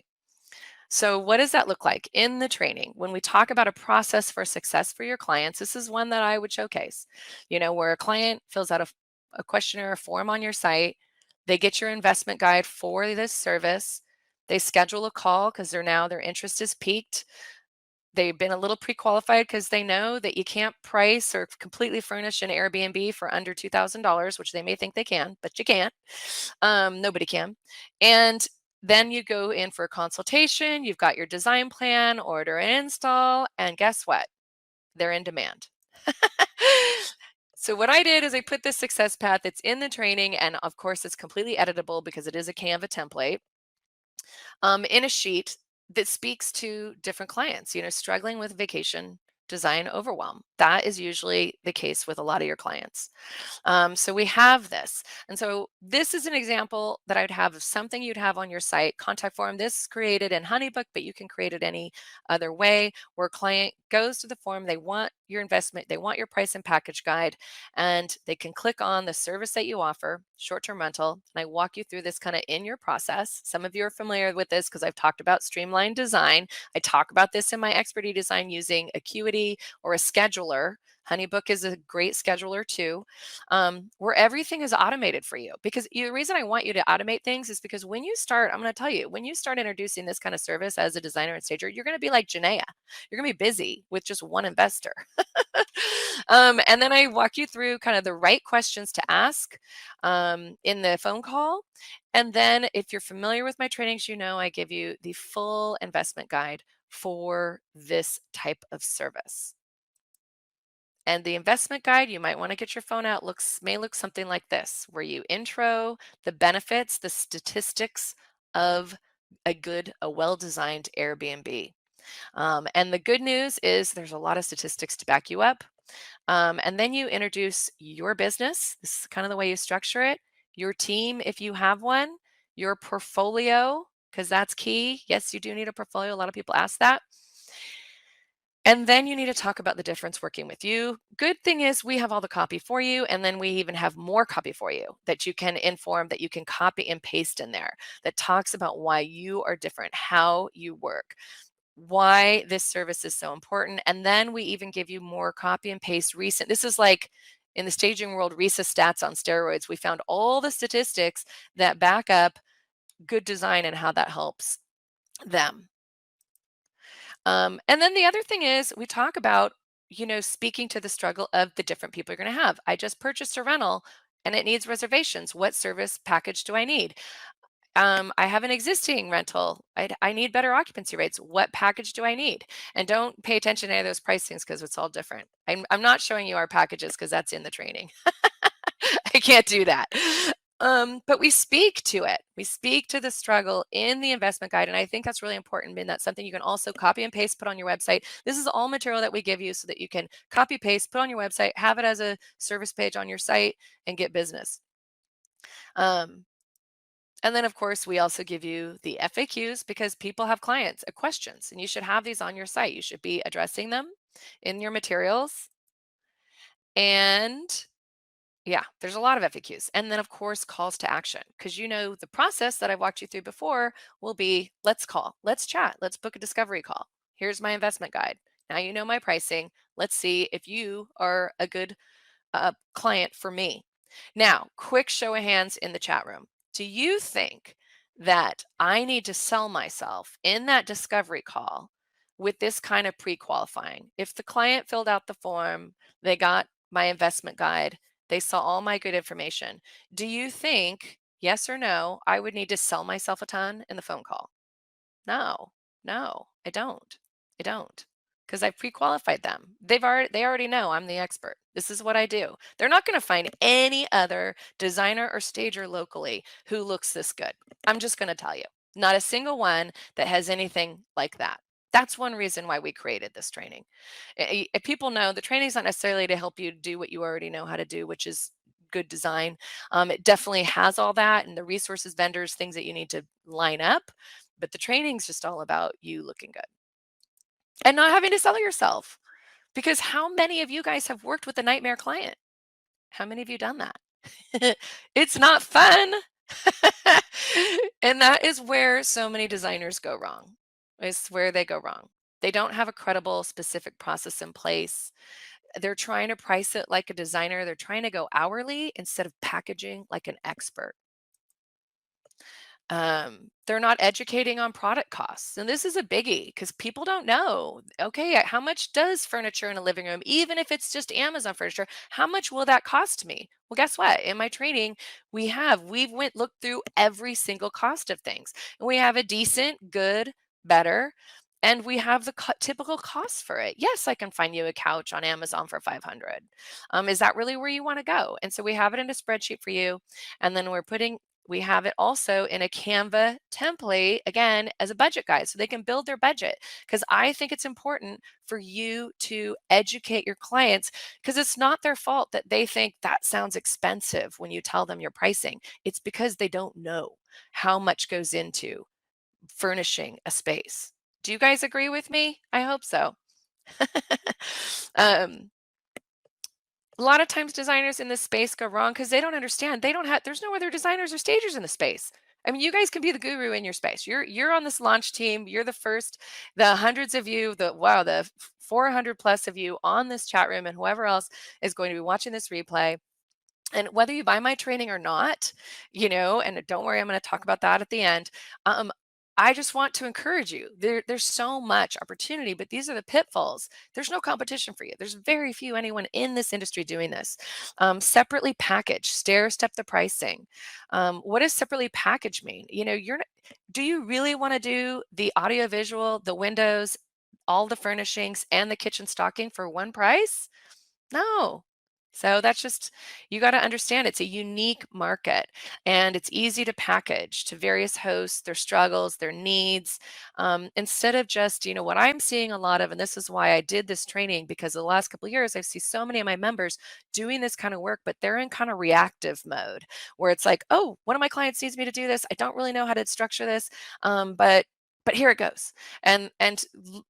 So what does that look like in the training? When we talk about a process for success for your clients, this is one that I would showcase. Where a client fills out a questionnaire, a form on your site, they get your investment guide for this service, they schedule a call because their interest is piqued. They've been a little pre-qualified because they know that you can't price or completely furnish an Airbnb for under $2,000, which they may think they can, but you can't. Nobody can. And then you go in for a consultation. You've got your design plan, order and install, and guess what? They're in demand. So what I did is I put this success path that's in the training, and of course it's completely editable because it is a Canva template, in a sheet that speaks to different clients, struggling with vacation design overwhelm. That is usually the case with a lot of your clients. So we have this. And so this is an example that I'd have of something you'd have on your site, contact form. This is created in HoneyBook, but you can create it any other way, where a client goes to the form, they want your investment, they want your price and package guide, and they can click on the service that you offer, short-term rental. And I walk you through this kind of in your process. Some of you are familiar with this because I've talked about streamlined design. I talk about this in my expertise design using Acuity or a scheduler. HoneyBook is a great scheduler too, where everything is automated for you. Because the reason I want you to automate things is because when you start, I'm going to tell you, when you start introducing this kind of service as a designer and stager, you're going to be like Janaea. You're going to be busy with just one investor. And then I walk you through kind of the right questions to ask, in the phone call. And then if you're familiar with my trainings, I give you the full investment guide for this type of service. And the investment guide, you might want to get your phone out, may look something like this, where you intro the benefits, the statistics of a well-designed Airbnb. And the good news is there's a lot of statistics to back you up. And then you introduce your business. This is kind of the way you structure it, your team, if you have one, your portfolio, because that's key. Yes, you do need a portfolio. A lot of people ask that. And then you need to talk about the difference working with you. Good thing is we have all the copy for you. And then we even have more copy for you that you can inform, that you can copy and paste in there, that talks about why you are different, how you work, why this service is so important. And then we even give you more copy and paste recent. This is like in the staging world, RISA stats on steroids. We found all the statistics that back up good design and how that helps them. And then the other thing is we talk about, speaking to the struggle of the different people you're going to have. I just purchased a rental and it needs reservations. What service package do I need? I have an existing rental. I need better occupancy rates. What package do I need? And don't pay attention to any of those pricings because it's all different. I'm not showing you our packages because that's in the training. I can't do that. But we speak to it. We speak to the struggle in the investment guide. And I think that's really important. And that's something you can also copy and paste, put on your website. This is all material that we give you so that you can copy, paste, put on your website, have it as a service page on your site, and get business. Um, and then, of course, we also give you the FAQs because people have clients, questions, and you should have these on your site. You should be addressing them in your materials. And yeah, there's a lot of FAQs. And then, of course, calls to action, because the process that I've walked you through before will be, let's call, let's chat, let's book a discovery call. Here's my investment guide. Now you know my pricing. Let's see if you are a good client for me. Now, quick show of hands in the chat room. Do you think that I need to sell myself in that discovery call with this kind of pre-qualifying? If the client filled out the form, they got my investment guide, they saw all my good information, do you think, yes or no, I would need to sell myself a ton in the phone call? No, no, I don't. I don't. Because I've pre-qualified them. They already know I'm the expert. This is what I do. They're not going to find any other designer or stager locally who looks this good. I'm just going to tell you. Not a single one that has anything like that. That's one reason why we created this training. People know the training is not necessarily to help you do what you already know how to do, which is good design. It definitely has all that and the resources, vendors, things that you need to line up. But the training's just all about you looking good and not having to sell yourself. Because how many of you guys have worked with a nightmare client? How many of you done that? It's not fun. And that is where so many designers go wrong. It's where they go wrong. They don't have a credible, specific process in place. They're trying to price it like a designer. They're trying to go hourly instead of packaging like an expert. They're not educating on product costs. And this is a biggie because people don't know, okay, how much does furniture in a living room, even if it's just Amazon furniture, how much will that cost me? Well, guess what? In my training, we've looked through every single cost of things. And we have a decent, good, better, and we have the typical costs for it. Yes, I can find you a couch on Amazon for 500. Is that really where you want to go? And so we have it in a spreadsheet for you. And then we have it also in a Canva template, again, as a budget guide so they can build their budget. Because I think it's important for you to educate your clients because it's not their fault that they think that sounds expensive when you tell them your pricing. It's because they don't know how much goes into furnishing a space. Do you guys agree with me? I hope so. um, a lot of times designers in this space go wrong because they don't understand. There's no other designers or stagers in the space. I mean, you guys can be the guru in your space. You're on this launch team. You're the first, the hundreds of you, the 400 plus of you on this chat room and whoever else is going to be watching this replay. And whether you buy my training or not, and don't worry, I'm going to talk about that at the end. I just want to encourage you. There's so much opportunity, but these are the pitfalls. There's no competition for you. There's very few anyone in this industry doing this. Separately packaged, stair step the pricing. What does separately packaged mean? Do you really want to do the audio visual, the windows, all the furnishings, and the kitchen stocking for one price? No. So that's just, you got to understand it's a unique market and it's easy to package to various hosts, their struggles, their needs. Instead of just, what I'm seeing a lot of, and this is why I did this training, because the last couple of years I've seen so many of my members doing this kind of work, but they're in kind of reactive mode where it's like, oh, one of my clients needs me to do this. I don't really know how to structure this, but here it goes. And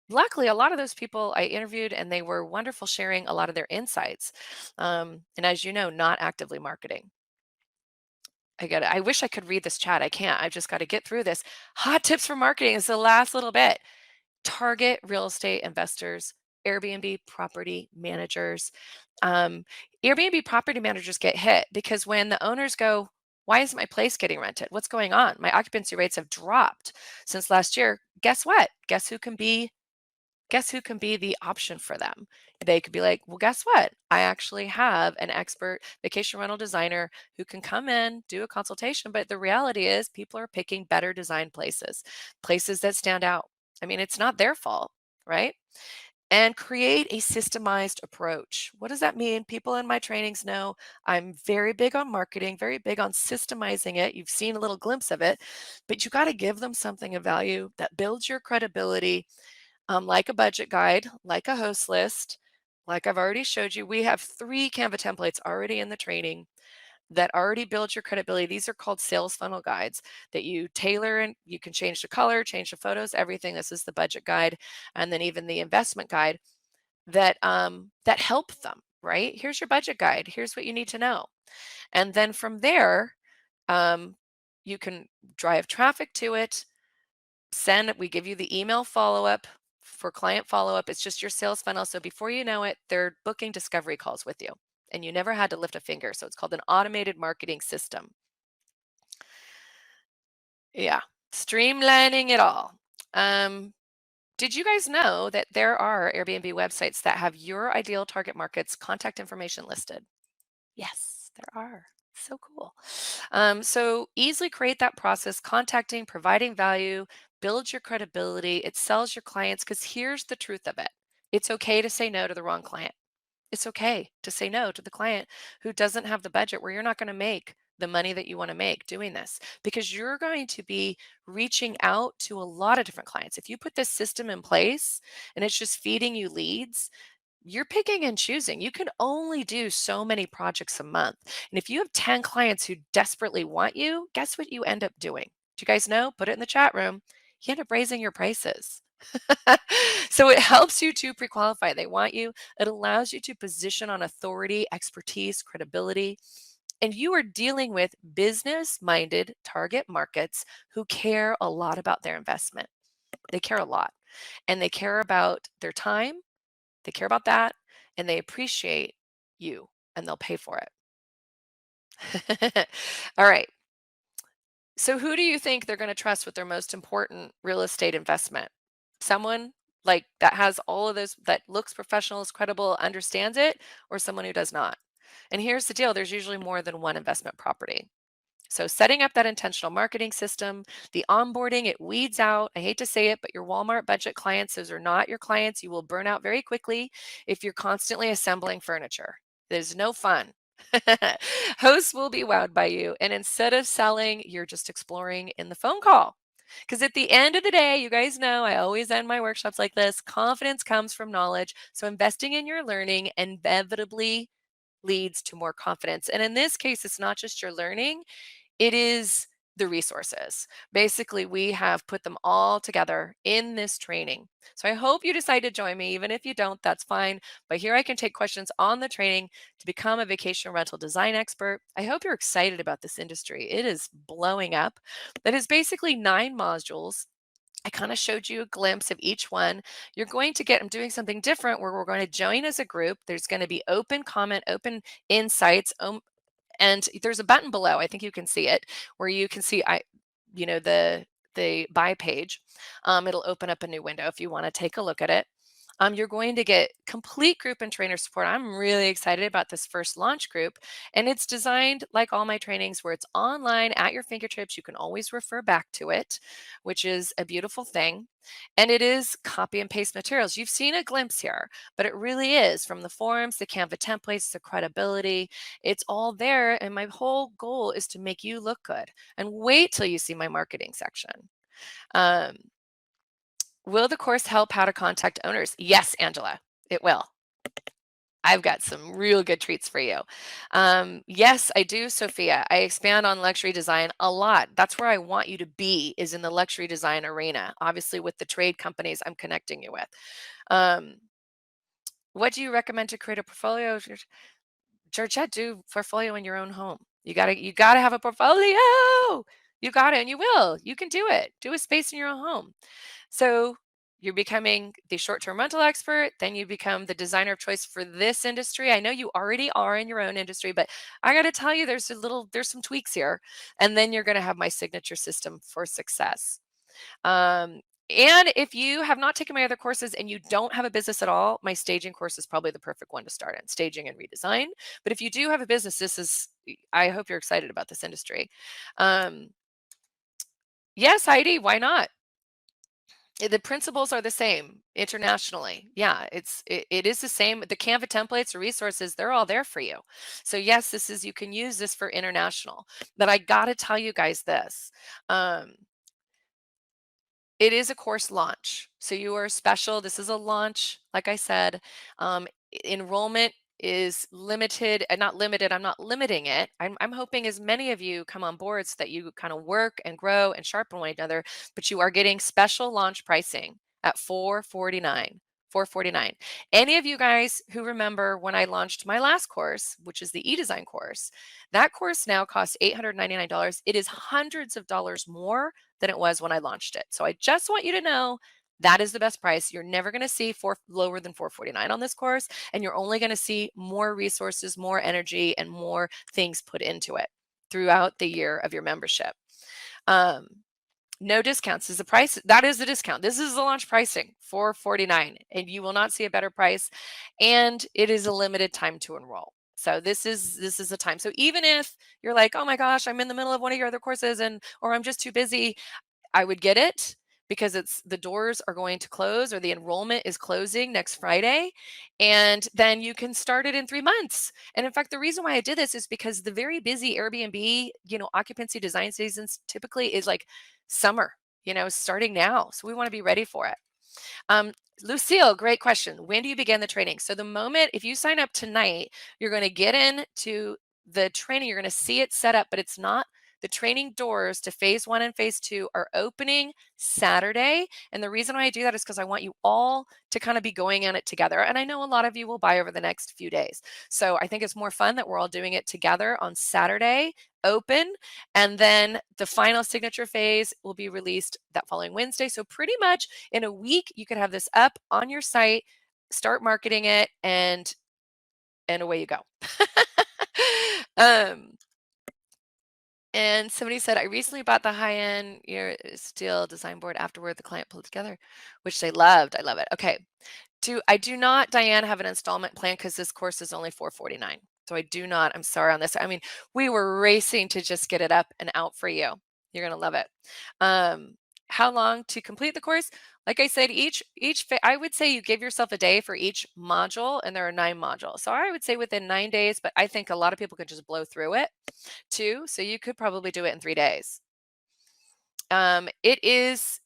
luckily, a lot of those people I interviewed, and they were wonderful, sharing a lot of their insights. And as you know, not actively marketing. I wish I could read this chat. I can't. I've just got to get through this. Hot tips for marketing is the last little bit. Target real estate investors, Airbnb property managers. Um, Airbnb property managers get hit because when the owners go, why isn't my place getting rented? What's going on? My occupancy rates have dropped since last year. Guess what? Guess who can be the option for them? They could be like, well, guess what? I actually have an expert vacation rental designer who can come in, do a consultation. But the reality is, people are picking better design places, places that stand out. I mean, it's not their fault, right? And create a systemized approach. What does that mean? People in my trainings know I'm very big on marketing, very big on systemizing it. You've seen a little glimpse of it, but you got to give them something of value that builds your credibility, like a budget guide, like a host list. Like I've already showed you, we have 3 Canva templates already in the training that already build your credibility. These are called sales funnel guides that you tailor, and you can change the color, change the photos, everything. This is the budget guide, and then even the investment guide that help them. Right? Here's your budget guide. Here's what you need to know, and then from there, um, you can drive traffic to it. We give you the email follow-up for client follow-up. It's just your sales funnel. So before you know it, they're booking discovery calls with you. And you never had to lift a finger. So it's called an automated marketing system. Yeah. Streamlining it all. Um, did you guys know that there are Airbnb websites that have your ideal target market's contact information listed? Yes, there are. So cool. So easily create that process, contacting, providing value, build your credibility. It sells your clients, because here's the truth of it. It's okay to say no to the wrong client. It's okay to say no to the client who doesn't have the budget, where you're not going to make the money that you want to make doing this, because you're going to be reaching out to a lot of different clients. If you put this system in place and it's just feeding you leads, you're picking and choosing. You can only do so many projects a month. And if you have 10 clients who desperately want you, guess what you end up doing? Do you guys know? Put it in the chat room. You end up raising your prices. So it helps you to pre-qualify. They want you. It allows you to position on authority, expertise, credibility. And you are dealing with business-minded target markets who care a lot about their investment. They care a lot. And they care about their time, they care about that, and they appreciate you, and they'll pay for it. All right. So who do you think they're going to trust with their most important real estate investment? Someone like that has all of this, that looks professional, is credible, understands it, or someone who does not? And here's the deal, there's usually more than one investment property. So setting up that intentional marketing system, the onboarding, it weeds out, I hate to say it, but your Walmart budget clients, those are not your clients. You will burn out very quickly if you're constantly assembling furniture. There's no fun. Hosts will be wowed by you. And instead of selling, you're just exploring in the phone call. Because at the end of the day, you guys know I always end my workshops like this: confidence comes from knowledge. So investing in your learning inevitably leads to more confidence. And in this case, it's not just your learning, it is the resources. Basically, we have put them all together in this training. So I hope you decide to join me. Even if you don't, that's fine. But here I can take questions on the training to become a vacation rental design expert. I hope you're excited about this industry. It is blowing up. That is basically 9 modules. I kind of showed you a glimpse of each one. You're going to get, I'm doing something different where we're going to join as a group. There's going to be open comment, open insights, and there's a button below, I think you can see it, where you can see the buy page. It'll open up a new window if you want to take a look at it. You're going to get complete group and trainer support. I'm really excited about this first launch group, and it's designed like all my trainings where it's online at your fingertips. You can always refer back to it, which is a beautiful thing. And it is copy and paste materials. You've seen a glimpse here, but it really is from the forums, the Canva templates, the credibility. It's all there. And my whole goal is to make you look good. And wait till you see my marketing section. Um, will the course help how to contact owners? Yes, Angela, it will. I've got some real good treats for you. Yes, I do, Sophia. I expand on luxury design a lot. That's where I want you to be, is in the luxury design arena, obviously with the trade companies I'm connecting you with. Um, what do you recommend to create a portfolio? Georgette, do portfolio in your own home. You gotta have a portfolio. You got it, and you will. You can do it. Do a space in your own home. So you're becoming the short-term rental expert, then you become the designer of choice for this industry. I know you already are in your own industry, but I got to tell you, there's some tweaks here, and then you're going to have my signature system for success. Um, and if you have not taken my other courses and you don't have a business at all, my staging course is probably the perfect one to start in, staging and redesign. But if you do have a business, I hope you're excited about this industry. Um, yes, Heidi, why not? The principles are the same internationally. Yeah, it is the same. The Canva templates or resources, they're all there for you. So yes, you can use this for international. But I got to tell you guys this. Um, it is a course launch. So you are special. This is a launch. Like I said, enrollment is limited and not limited. I'm not limiting it. I'm hoping as many of you come on board so that you kind of work and grow and sharpen one another, but you are getting special launch pricing at 449. 449. Any of you guys who remember when I launched my last course, which is the e-design course, that course now costs $899. It is hundreds of dollars more than it was when I launched it. So I just want you to know that is the best price. You're never going to see lower than 449 on this course, and you're only going to see more resources, more energy, and more things put into it throughout the year of your membership. Um, no discounts is the price. That is the discount. This is the launch pricing, 449, and you will not see a better price. And it is a limited time to enroll. So this is the time. So even if you're like, oh my gosh, I'm in the middle of one of your other courses or I'm just too busy, I would get it because the doors are going to close or the enrollment is closing next Friday, and then you can start it in 3 months. And in fact, the reason why I did this is because the very busy Airbnb, occupancy design seasons typically is like summer, starting now. So we want to be ready for it. Lucille, great question. When do you begin the training? So the moment, if you sign up tonight, you're going to get into the training. You're going to see it set up, but it's not. The training doors to phase 1 and phase 2 are opening Saturday. And the reason why I do that is because I want you all to kind of be going on it together. And I know a lot of you will buy over the next few days. So I think it's more fun that we're all doing it together on Saturday, open. And then the final signature phase will be released that following Wednesday. So pretty much in a week, you could have this up on your site, start marketing it, and away you go. um, and somebody said, I recently bought the high-end steel design board afterward the client pulled together, which they loved. I love it. Okay. I do not, Diane, have an installment plan because this course is only $449. So I do not, I'm sorry on this. I mean, we were racing to just get it up and out for you. You're going to love it. How long to complete the course? Like I said, I would say you give yourself a day for each module, and there are 9 modules. So I would say within 9 days, but I think a lot of people could just blow through it too. So you could probably do it in 3 days. It is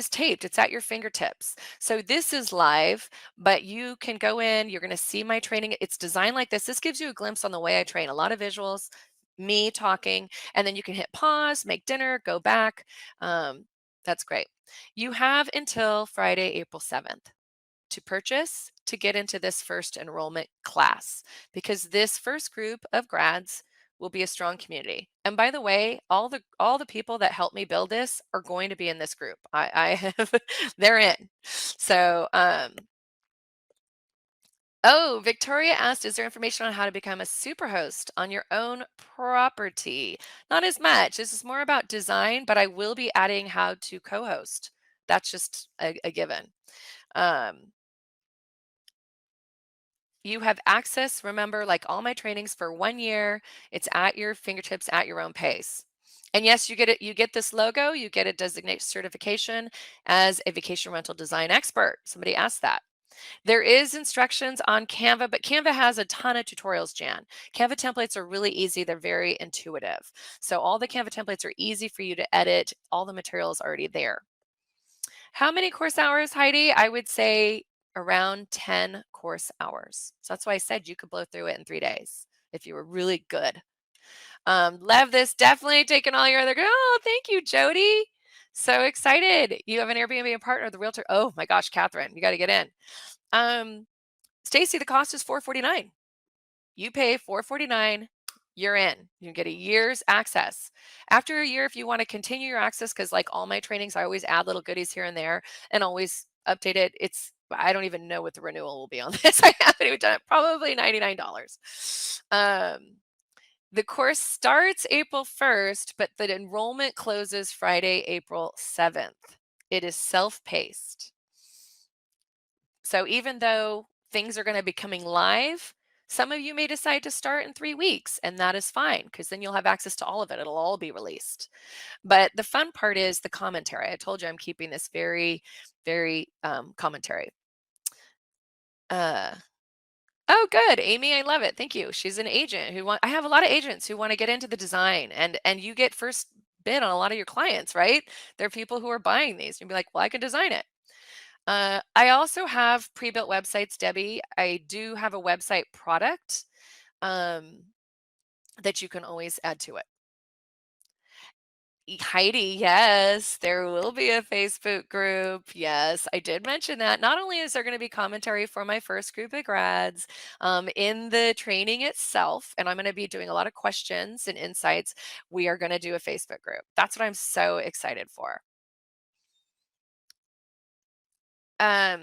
taped. It's at your fingertips. So this is live, but you can go in, you're going to see my training. It's designed like this. This gives you a glimpse on the way I train. A lot of visuals, me talking, and then you can hit pause, make dinner, go back. That's great. You have until Friday, April 7th to purchase to get into this first enrollment class, because this first group of grads will be a strong community. And by the way, all the people that helped me build this are going to be in this group. I have they're in. So oh, Victoria asked, is there information on how to become a superhost on your own property? Not as much. This is more about design, but I will be adding how to co-host. That's just a given. You have access, remember, like all my trainings for 1 year. It's at your fingertips at your own pace. And yes, you get it, you get this logo, you get a designated certification as a vacation rental design expert. Somebody asked that. There is instructions on Canva, but Canva has a ton of tutorials, Jan. Canva templates are really easy. They're very intuitive. So all the Canva templates are easy for you to edit. All the material is already there. How many course hours, Heidi? I would say around 10 course hours. So that's why I said you could blow through it in 3 days if you were really good. Love this. Definitely taking all your other. Oh, thank you, Jody. So excited. You have an Airbnb partner, the realtor. Oh my gosh, Catherine, you got to get in. Stacy, the cost is $449. You pay $449, you're in. You get a year's access. After a year, if you want to continue your access, because like all my trainings, I always add little goodies here and there and always update it. I don't even know what the renewal will be on this. I haven't even done it. Probably $99. The course starts April 1st, but the enrollment closes Friday, April 7th. It is self-paced. So even though things are going to be coming live, some of you may decide to start in 3 weeks, and that is fine because then you'll have access to all of it. It'll all be released. But the fun part is the commentary. I told you I'm keeping this very, very commentary. Oh, good, Amy. I love it. Thank you. She's an agent I have a lot of agents who want to get into the design, and you get first bid on a lot of your clients, right? There are people who are buying these. You'll be like, well, I can design it. I also have pre-built websites, Debbie. I do have a website product that you can always add to it. Heidi, yes, there will be a Facebook group. Yes, I did mention that. Not only is there going to be commentary for my first group of grads in the training itself, and I'm going to be doing a lot of questions and insights, we are going to do a Facebook group. That's what I'm so excited for. Um,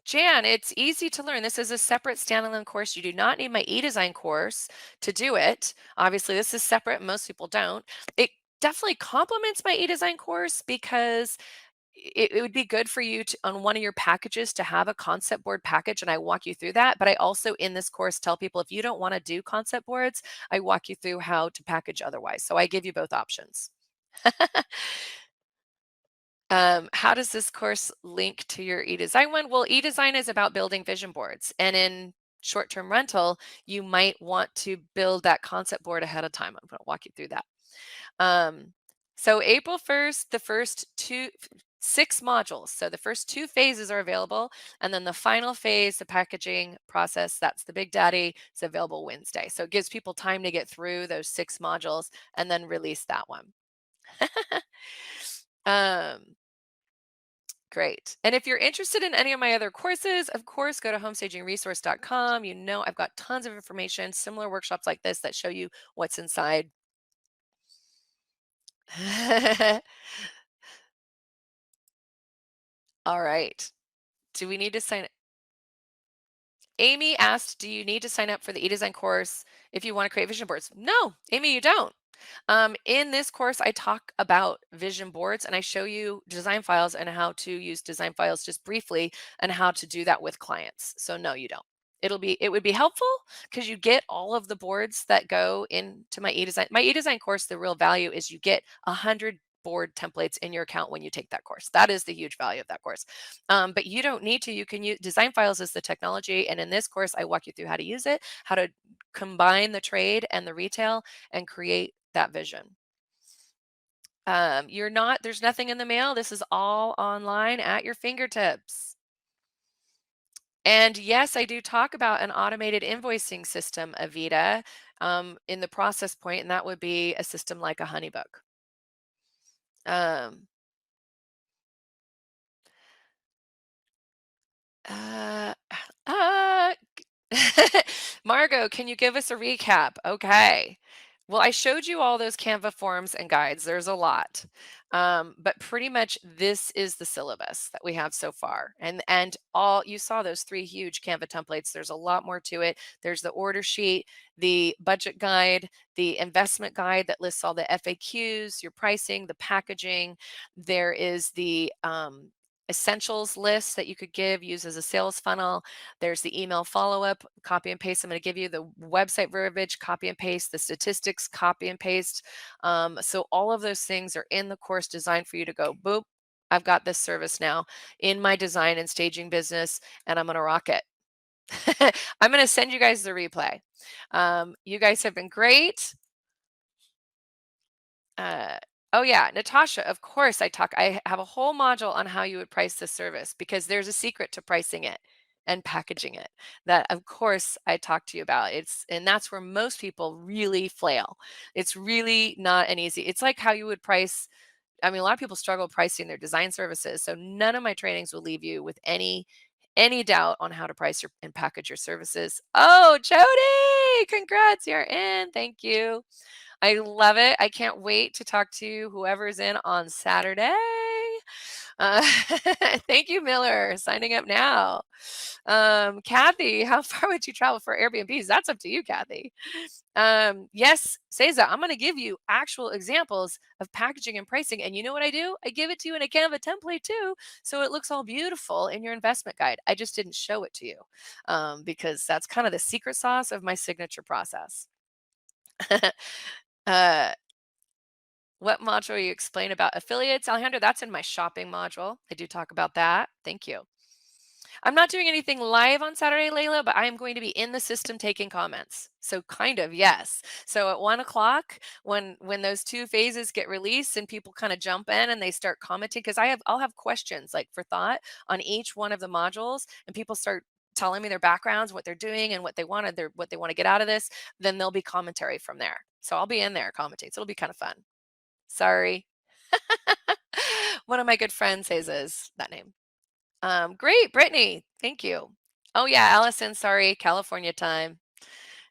Jan, it's easy to learn. This is a separate standalone course. You do not need my e-design course to do it. Obviously, this is separate. Most people don't. It definitely complements my e-design course because it would be good for you to, on one of your packages, to have a concept board package, and I walk you through that. But I also, in this course, tell people if you don't want to do concept boards, I walk you through how to package otherwise. So I give you both options. How does this course link to your e-design one? Well, e-design is about building vision boards. And in short-term rental, you might want to build that concept board ahead of time. I'm going to walk you through that. So April 1st, the first 6 modules. So the first 2 phases are available. And then the final phase, the packaging process, that's the big daddy, is available Wednesday. So it gives people time to get through those 6 modules and then release that one. Great. And if you're interested in any of my other courses, of course, go to homestagingresource.com. You know, I've got tons of information, similar workshops like this that show you what's inside. All right. Do we need to sign? Amy asked, do you need to sign up for the e-design course if you want to create vision boards? No, Amy, you don't. In this course, I talk about vision boards and I show you design files and how to use design files just briefly and how to do that with clients. So no, you don't. It would be helpful because you get all of the boards that go into my e-design. My e-design course, the real value is you get 100 board templates in your account when you take that course. That is the huge value of that course. But you don't need to. You can use design files as the technology. And in this course, I walk you through how to use it, how to combine the trade and the retail and create that vision. There's nothing in the mail. This is all online at your fingertips. And yes, I do talk about an automated invoicing system, Avita, in the process point, and that would be a system like a Honeybook. Um, uh, uh, Margot, can you give us a recap? Okay. Well, I showed you all those Canva forms and guides. There's a lot. But pretty much this is the syllabus that we have so far. And all you saw those 3 huge Canva templates. There's a lot more to it. There's the order sheet, the budget guide, the investment guide that lists all the FAQs, your pricing, the packaging. There is the essentials list that you could give, use as a sales funnel. There's the email follow-up, copy and paste. I'm going to give you the website verbiage, copy and paste, the statistics, copy and paste. So all of those things are in the course designed for you to go, boop, I've got this service now in my design and staging business, and I'm going to rock it. I'm going to send you guys the replay. You guys have been great. Uh, oh yeah, Natasha, of course I have a whole module on how you would price this service because there's a secret to pricing it and packaging it that of course I talk to you about. And that's where most people really flail. It's really not an easy. It's like how you would price. I mean, a lot of people struggle pricing their design services. So none of my trainings will leave you with any doubt on how to price your and package your services. Oh, Jody, congrats, you're in. Thank you. I love it. I can't wait to talk to whoever's in on Saturday. Uh, thank you, Miller. Signing up now. Kathy, how far would you travel for Airbnbs? That's up to you, Kathy. Yes, Cesar, I'm going to give you actual examples of packaging and pricing. And you know what I do? I give it to you in a Canva template too. So it looks all beautiful in your investment guide. I just didn't show it to you because that's kind of the secret sauce of my signature process. uh, what module you explain about affiliates, Alejandro? That's in my shopping module. I do talk about that. Thank you. I'm not doing anything live on Saturday, Layla, but I am going to be in the system taking comments. So kind of, yes. So at 1 o'clock, when those two phases get released and people kind of jump in and they start commenting, because I'll have questions like for thought on each one of the modules, and people start telling me their backgrounds, what they're doing, and what they want to get out of this, then there'll be commentary from there. So I'll be in there commenting. So it'll be kind of fun. Sorry. One of my good friends says that name. Great, Brittany. Thank you. Oh yeah, Allison, sorry, California time.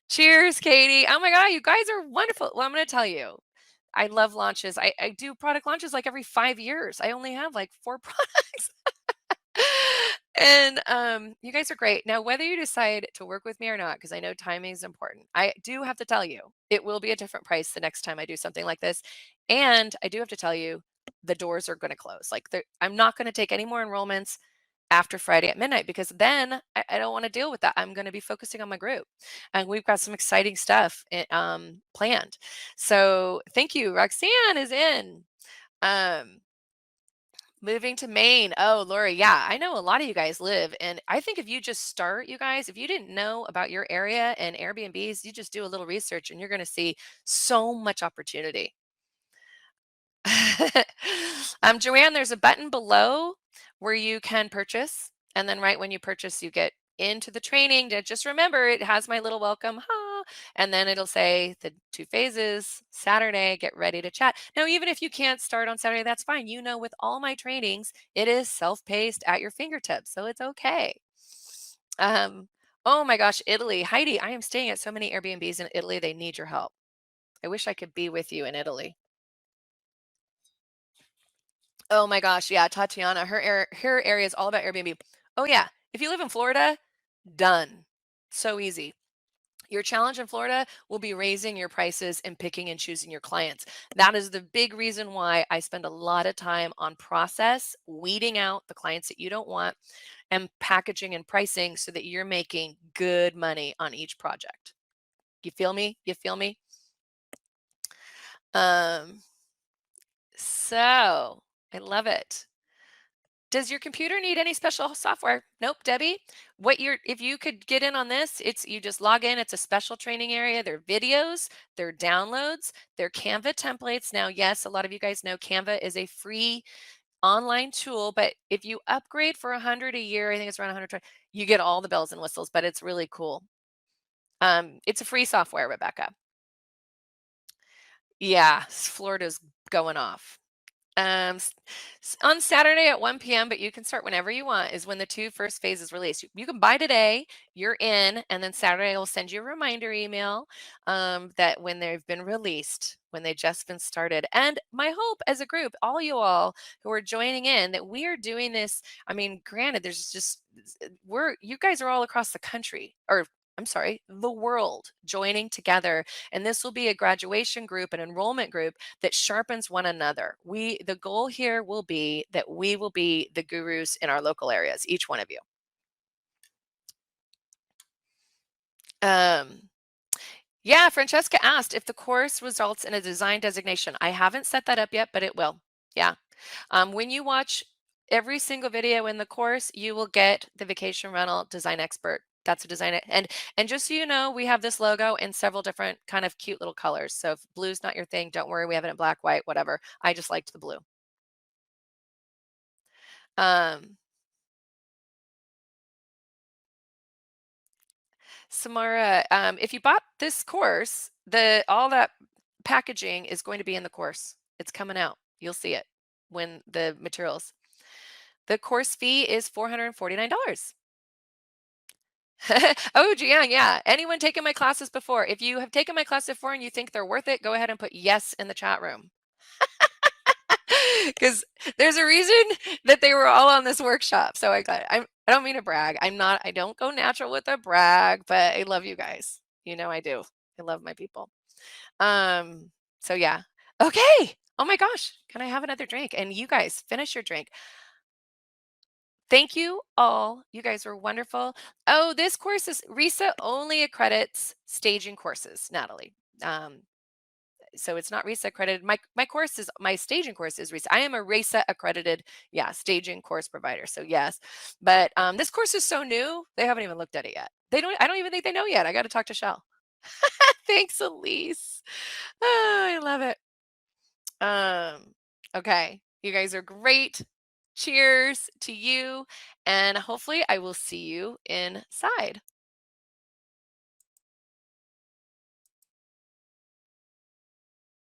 Cheers, Katie. Oh my God, you guys are wonderful. Well, I'm going to tell you, I love launches. I do product launches like every 5 years. I only have like 4 products. And you guys are great. Now, whether you decide to work with me or not, because I know timing is important, I do have to tell you, it will be a different price the next time I do something like this. And I do have to tell you, the doors are going to close. Like I'm not going to take any more enrollments after Friday at midnight because then I don't want to deal with that. I'm going to be focusing on my group, and we've got some exciting stuff planned. So thank you. Roxanne is in. Um, Moving to Maine. Oh, Lori, yeah, I know a lot of you guys live, and I think if you just start, you guys, if you didn't know about your area and Airbnbs, you just do a little research and you're going to see so much opportunity. Joanne, there's a button below where you can purchase. And then right when you purchase, you get into the training. Just remember, it has my little welcome. Ha, and then it'll say the 2 phases, Saturday, get ready to chat. Now, even if you can't start on Saturday, that's fine. You know, with all my trainings, it is self-paced at your fingertips. So it's okay. Oh my gosh, Italy. Heidi, I am staying at so many Airbnbs in Italy. They need your help. I wish I could be with you in Italy. Oh my gosh, yeah, Tatiana, her area is all about Airbnb. Oh yeah, if you live in Florida, done. So easy. Your challenge in Florida will be raising your prices and picking and choosing your clients. That is the big reason why I spend a lot of time on process, weeding out the clients that you don't want, and packaging and pricing so that you're making good money on each project. You feel me? You feel me? Um, so I love it. Does your computer need any special software? Nope, Debbie. If you could get in on this, it's you just log in. It's a special training area. There are videos, there are downloads, there are Canva templates. Now, yes, a lot of you guys know Canva is a free online tool, but if you upgrade for 100 a year, I think it's around 120, you get all the bells and whistles, but it's really cool. It's a free software, Rebecca. Yeah, Florida's going off. On Saturday at 1 p.m., but you can start whenever you want, is when the first phases release. You can buy today, you're in, and then Saturday I'll send you a reminder email that when they've been released, when they've just been started. And my hope as a group, all you all who are joining in, that we are doing this. I mean, granted, there's just you guys are all across the country, or I'm sorry, the world joining together. And this will be a graduation group, an enrollment group that sharpens one another. The goal here will be that we will be the gurus in our local areas, each one of you. Um, yeah, Francesca asked if the course results in a design designation. I haven't set that up yet, but it will. Yeah. When you watch every single video in the course, you will get the vacation rental design expert. That's a design and just so you know, we have this logo in several different kind of cute little colors. So if blue's not your thing, don't worry, we have it in black, white, whatever. I just liked the blue. Um, Samara, if you bought this course, the all that packaging is going to be in the course. It's coming out. You'll see it when the materials. The course fee is $449. Oh, Jian, yeah. Anyone taken my classes before? If you have taken my class before and you think they're worth it, go ahead and put yes in the chat room. Because there's a reason that they were all on this workshop. So I don't mean to brag. I don't go natural with a brag, but I love you guys. You know I do. I love my people. So yeah. Okay. Oh my gosh. Can I have another drink? And you guys finish your drink. Thank you all. You guys were wonderful. Oh, this course is RISA only accredits staging courses, Natalie. Um, so it's not RISA accredited. My staging course is RISA. I am a RISA accredited, yeah, staging course provider. So yes, but this course is so new, they haven't even looked at it yet. I don't even think they know yet. I got to talk to Shell. Thanks, Elise. Oh, I love it. Okay, you guys are great. Cheers to you, and hopefully I will see you inside.